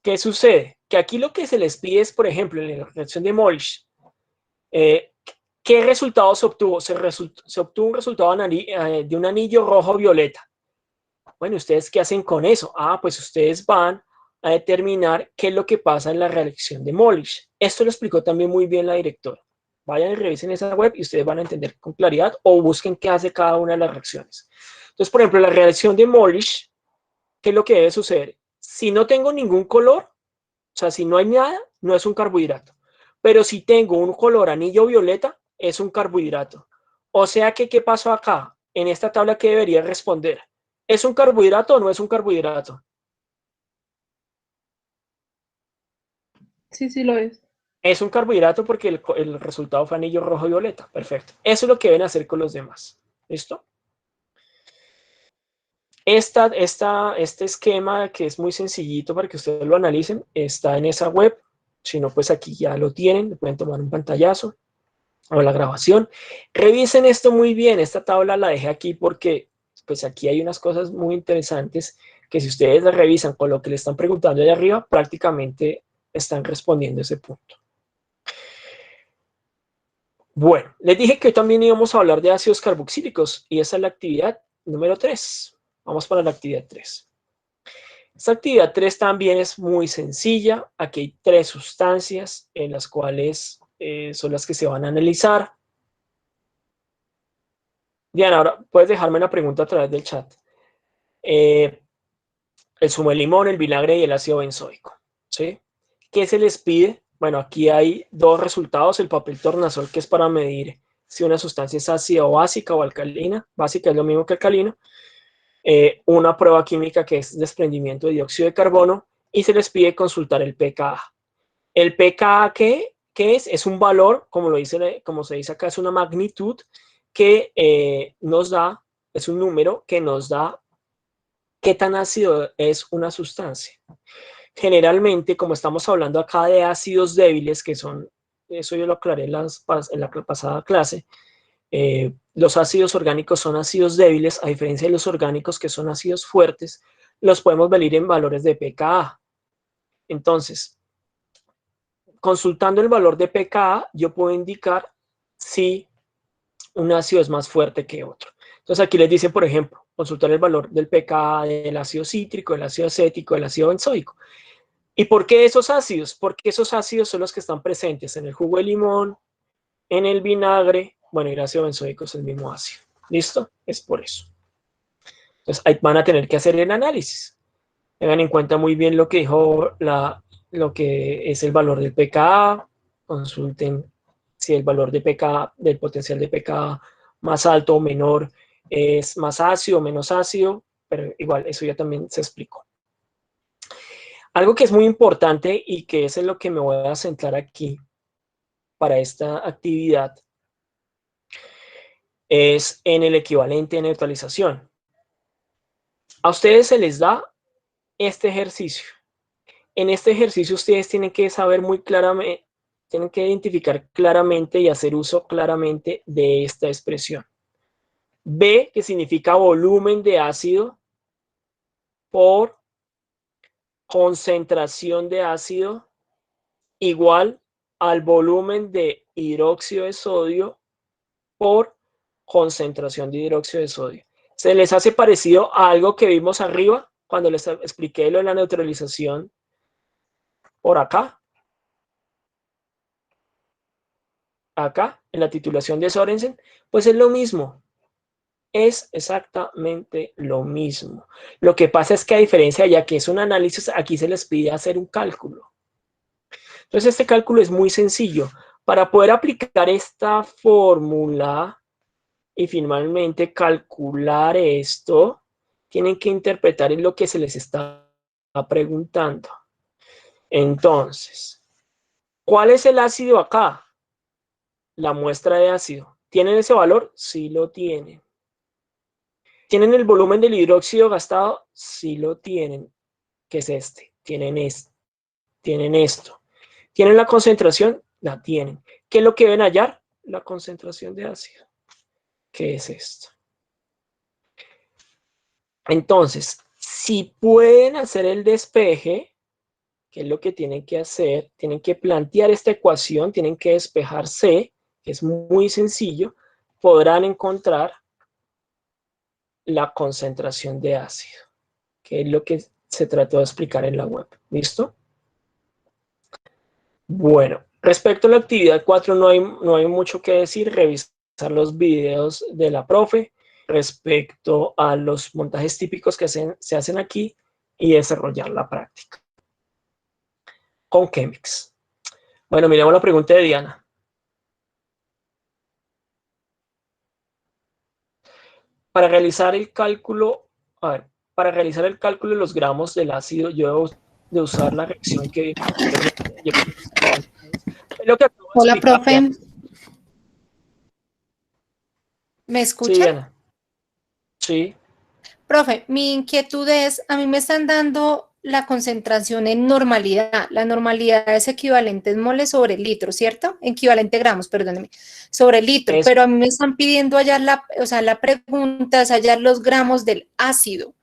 ¿Qué sucede? Que aquí lo que se les pide es, por ejemplo, en la reacción de Molish, ¿qué resultado se obtuvo? Se obtuvo un resultado de un anillo rojo-violeta. Bueno, ¿ustedes qué hacen con eso? Pues ustedes van a determinar qué es lo que pasa en la reacción de Molish. Esto lo explicó también muy bien la directora. Vayan y revisen esa web y ustedes van a entender con claridad, o busquen qué hace cada una de las reacciones. Entonces, por ejemplo, la reacción de Molish, ¿qué es lo que debe suceder? Si no tengo ningún color, o sea, si no hay nada, no es un carbohidrato. Pero si tengo un color anillo violeta, es un carbohidrato. O sea que, ¿qué pasó acá? En esta tabla, ¿qué debería responder? ¿Es un carbohidrato o no es un carbohidrato? Sí, sí lo es. Es un carbohidrato porque el resultado fue anillo rojo-violeta. Perfecto. Eso es lo que deben hacer con los demás. ¿Listo? Este esquema, que es muy sencillito para que ustedes lo analicen, está en esa web. Si no, pues aquí ya lo tienen. Le pueden tomar un pantallazo o la grabación. Revisen esto muy bien. Esta tabla la dejé aquí porque pues aquí hay unas cosas muy interesantes que si ustedes la revisan con lo que le están preguntando allá arriba, prácticamente están respondiendo ese punto. Bueno, les dije que hoy también íbamos a hablar de ácidos carboxílicos y esa es la actividad número 3. Vamos para la actividad 3. Esta actividad 3 también es muy sencilla. Aquí hay 3 sustancias en las cuales son las que se van a analizar. Diana, ahora puedes dejarme la pregunta a través del chat. El zumo de limón, el vinagre y el ácido benzoico. ¿Sí? ¿Qué se les pide? Bueno, aquí hay 2 resultados. El papel tornasol, que es para medir si una sustancia es ácida o básica o alcalina. Básica es lo mismo que alcalino. Una prueba química que es desprendimiento de dióxido de carbono. Y se les pide consultar el pKa. El pKa, ¿qué es? Es un valor, como se dice acá, es una magnitud que nos da, es un número que nos da qué tan ácido es una sustancia. Generalmente, como estamos hablando acá de ácidos débiles, que son, eso yo lo aclaré en la pasada clase, los ácidos orgánicos son ácidos débiles, a diferencia de los orgánicos que son ácidos fuertes, los podemos medir en valores de pKa. Entonces, consultando el valor de pKa, yo puedo indicar si un ácido es más fuerte que otro. Entonces aquí les dicen, por ejemplo, consultar el valor del pKa del ácido cítrico, del ácido acético, del ácido benzoico. ¿Y por qué esos ácidos? Porque esos ácidos son los que están presentes en el jugo de limón, en el vinagre, bueno, y el ácido benzoico es el mismo ácido. ¿Listo? Es por eso. Entonces ahí van a tener que hacer el análisis. Tengan en cuenta muy bien lo que dijo lo que es el valor del pKa. Consulten si el valor de pKa, del potencial de pKa más alto o menor, es más ácido o menos ácido. pero igual eso ya también se explicó. Algo que es muy importante y que es en lo que me voy a centrar aquí para esta actividad es en el equivalente de neutralización. A ustedes se les da este ejercicio. En este ejercicio ustedes tienen que saber muy claramente, tienen que identificar claramente y hacer uso claramente de esta expresión. B, que significa volumen de ácido por concentración de ácido igual al volumen de hidróxido de sodio por concentración de hidróxido de sodio. ¿Se les hace parecido a algo que vimos arriba cuando les expliqué lo de la neutralización por acá? Acá, en la titulación de Sorensen, pues es lo mismo. Es exactamente lo mismo. Lo que pasa es que a diferencia ya que es un análisis, aquí se les pide hacer un cálculo. Entonces este cálculo es muy sencillo. Para poder aplicar esta fórmula y finalmente calcular esto, tienen que interpretar en lo que se les está preguntando. Entonces, ¿cuál es el ácido acá? La muestra de ácido. ¿Tienen ese valor? Sí lo tienen. ¿Tienen el volumen del hidróxido gastado? Sí lo tienen. ¿Qué es este? Tienen esto. Tienen esto. ¿Tienen la concentración? La tienen. ¿Qué es lo que deben hallar? La concentración de ácido. ¿Qué es esto? Entonces, si pueden hacer el despeje, ¿qué es lo que tienen que hacer? Tienen que plantear esta ecuación, tienen que despejar C, que es muy sencillo, podrán encontrar la concentración de ácido, que es lo que se trató de explicar en la web. ¿Listo? Bueno, respecto a la actividad 4 no hay mucho que decir, revisar los videos de la profe respecto a los montajes típicos que se hacen aquí y desarrollar la práctica con Chemex. Bueno, miremos la pregunta de Diana. Para realizar el cálculo, para realizar el cálculo de los gramos del ácido, yo debo de usar la reacción que... Hola, profe. ¿Me escucha? Sí, Diana. Sí. Profe, mi inquietud es, a mí me están dando la concentración en normalidad. La normalidad es equivalente en moles sobre litro, ¿cierto? Equivalente gramos, perdóneme, sobre litro. Eso. Pero a mí me están pidiendo hallar la pregunta es hallar los gramos del ácido.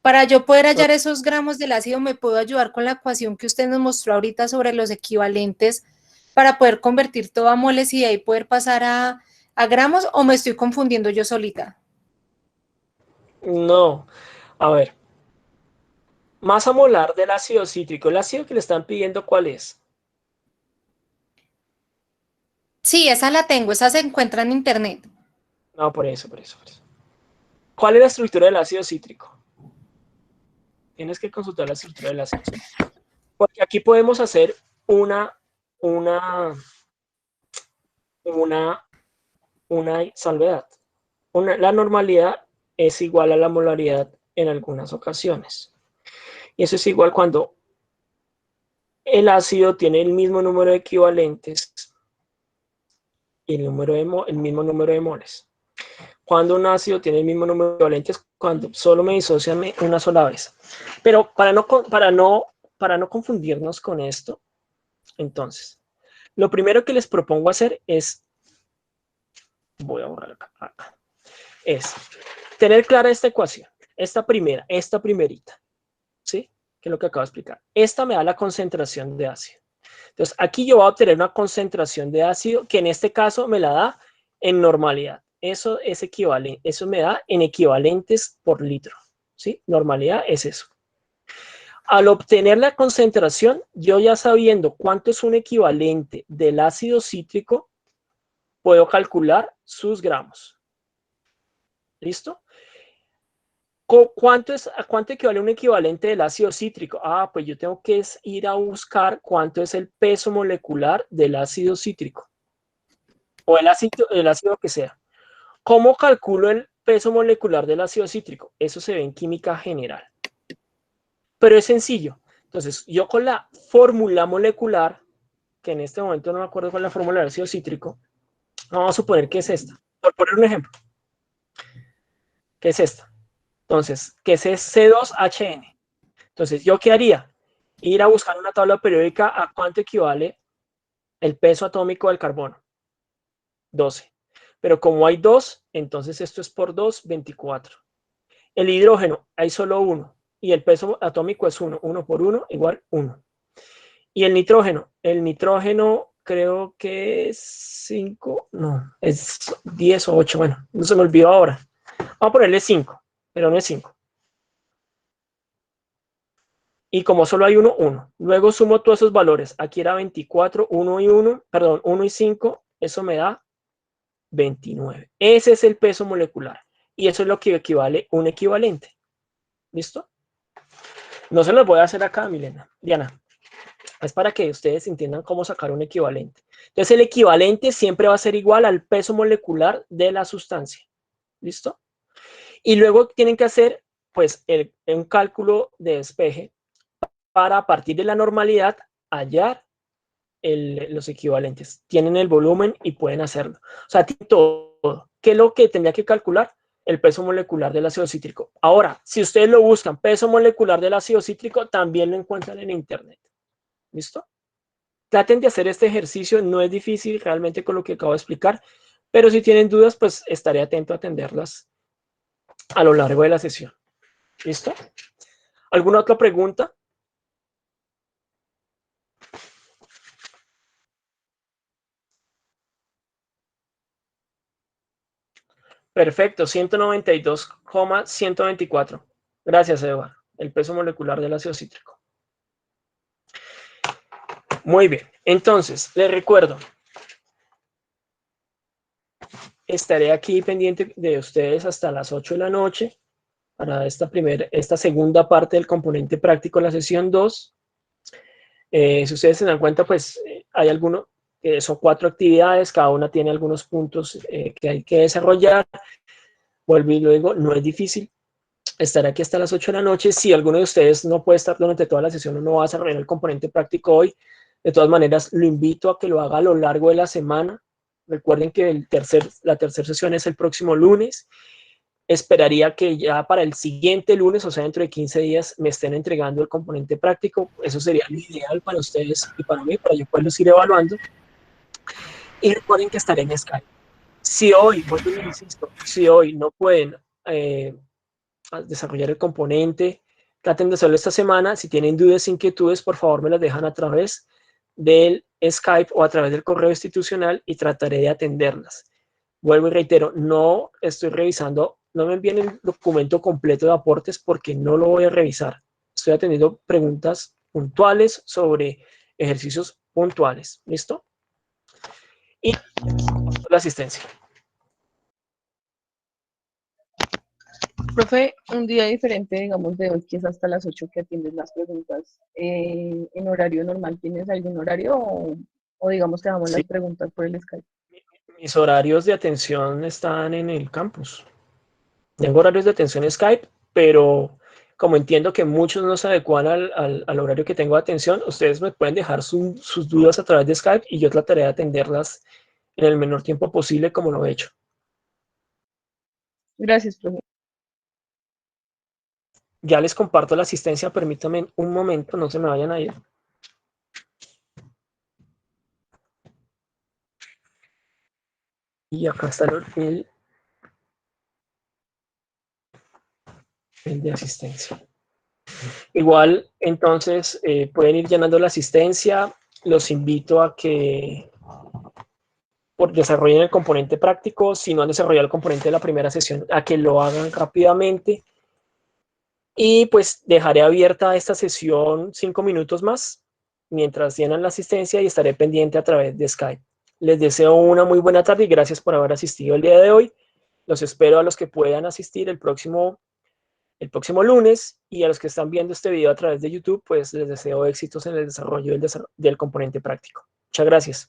Para yo poder hallar esos gramos del ácido, ¿me puedo ayudar con la ecuación que usted nos mostró ahorita sobre los equivalentes para poder convertir todo a moles y de ahí poder pasar a gramos, o me estoy confundiendo yo solita? No, a ver. Masa molar del ácido cítrico. ¿El ácido que le están pidiendo cuál es? Sí, esa la tengo, esa se encuentra en internet. No, por eso. ¿Cuál es la estructura del ácido cítrico? Tienes que consultar la estructura del ácido cítrico. Porque aquí podemos hacer una salvedad. La normalidad es igual a la molaridad en algunas ocasiones. Y eso es igual cuando el ácido tiene el mismo número de equivalentes y el mismo número de moles. Cuando un ácido tiene el mismo número de equivalentes, cuando solo me disocian una sola vez. Pero para no confundirnos con esto, entonces, lo primero que les propongo hacer es, voy a borrar acá, es tener clara esta ecuación, esta primerita, ¿sí? Que es lo que acabo de explicar. Esta me da la concentración de ácido. Entonces, aquí yo voy a obtener una concentración de ácido que en este caso me la da en normalidad. Eso es equivalente, eso me da en equivalentes por litro, ¿sí? Normalidad es eso. Al obtener la concentración, yo ya sabiendo cuánto es un equivalente del ácido cítrico, puedo calcular sus gramos. ¿Listo? ¿A cuánto equivale un equivalente del ácido cítrico? Pues yo tengo que ir a buscar cuánto es el peso molecular del ácido cítrico. O el ácido que sea. ¿Cómo calculo peso molecular del ácido cítrico. Eso se ve en química general. Pero es sencillo. Entonces, yo con la fórmula molecular, que en este momento no me acuerdo con la fórmula del ácido cítrico, vamos a suponer que es esta. Por poner un ejemplo. ¿Qué es esta? Entonces, que es C2HN. Entonces, ¿yo qué haría? Ir a buscar una tabla periódica a cuánto equivale el peso atómico del carbono. 12. Pero como hay 2, entonces esto es por 2, 24. El hidrógeno, hay solo 1. Y el peso atómico es 1. 1 por 1 igual 1. Y el nitrógeno creo que es 5, no, es 10 o 8, bueno, no se me olvidó ahora. Vamos a ponerle 5, pero no es 5. Y como solo hay 1, 1. Luego sumo todos esos valores. Aquí era 24, 1 y 1, perdón, 1 y 5, eso me da 29. Ese es el peso molecular. Y eso es lo que equivale un equivalente. ¿Listo? No se los voy a hacer acá, Diana. Es para que ustedes entiendan cómo sacar un equivalente. Entonces, el equivalente siempre va a ser igual al peso molecular de la sustancia. ¿Listo? Y luego tienen que hacer, pues, un cálculo de despeje para, a partir de la normalidad, hallar los equivalentes. Tienen el volumen y pueden hacerlo. O sea, tienen todo. ¿Qué es lo que tendría que calcular? El peso molecular del ácido cítrico. Ahora, si ustedes lo buscan, peso molecular del ácido cítrico, también lo encuentran en internet. ¿Listo? Traten de hacer este ejercicio, no es difícil realmente con lo que acabo de explicar, pero si tienen dudas, pues estaré atento a atenderlas a lo largo de la sesión. ¿Listo? ¿Alguna otra pregunta? Perfecto, 192,124. Gracias, Eva. El peso molecular del ácido cítrico. Muy bien, entonces, les recuerdo, estaré aquí pendiente de ustedes hasta las 8 de la noche para esta segunda parte del componente práctico de la sesión 2. Si ustedes se dan cuenta, pues hay algunos, son 4 actividades, cada una tiene algunos puntos que hay que desarrollar. Vuelvo y luego, no es difícil. Estaré aquí hasta las 8 de la noche. Si alguno de ustedes no puede estar durante toda la sesión o no va a desarrollar el componente práctico hoy, de todas maneras, lo invito a que lo haga a lo largo de la semana. Recuerden que la tercera sesión es el próximo lunes. Esperaría que ya para el siguiente lunes, o sea, dentro de 15 días, me estén entregando el componente práctico. Eso sería lo ideal para ustedes y para mí, para yo poderlos ir evaluando. Y recuerden que estaré en Skype. Si hoy, vuelvo y insisto, si hoy no pueden desarrollar el componente, traten de hacerlo esta semana. Si tienen dudas, inquietudes, por favor me las dejan a través del Skype o a través del correo institucional y trataré de atenderlas. Vuelvo y reitero, no estoy revisando, no me envíen el documento completo de aportes porque no lo voy a revisar. Estoy atendiendo preguntas puntuales sobre ejercicios puntuales. ¿Listo? Y la asistencia. Profe, un día diferente, digamos, de hoy, que es hasta las 8 que atiendes las preguntas. ¿En horario normal tienes algún horario o digamos que damos las preguntas por el Skype? Mis horarios de atención están en el campus. Tengo horarios de atención en Skype, pero como entiendo que muchos no se adecuan al horario que tengo de atención, ustedes me pueden dejar sus dudas a través de Skype y yo trataré de atenderlas en el menor tiempo posible como lo he hecho. Gracias, profe. Ya les comparto la asistencia, permítanme un momento, no se me vayan a ir. Y acá está el de asistencia. Igual, entonces, pueden ir llenando la asistencia. Los invito a que desarrollen el componente práctico. Si no han desarrollado el componente de la primera sesión, a que lo hagan rápidamente. Y pues dejaré abierta esta sesión 5 minutos más mientras llenan la asistencia y estaré pendiente a través de Skype. Les deseo una muy buena tarde y gracias por haber asistido el día de hoy. Los espero a los que puedan asistir el próximo lunes, y a los que están viendo este video a través de YouTube, pues les deseo éxitos en el desarrollo del componente práctico. Muchas gracias.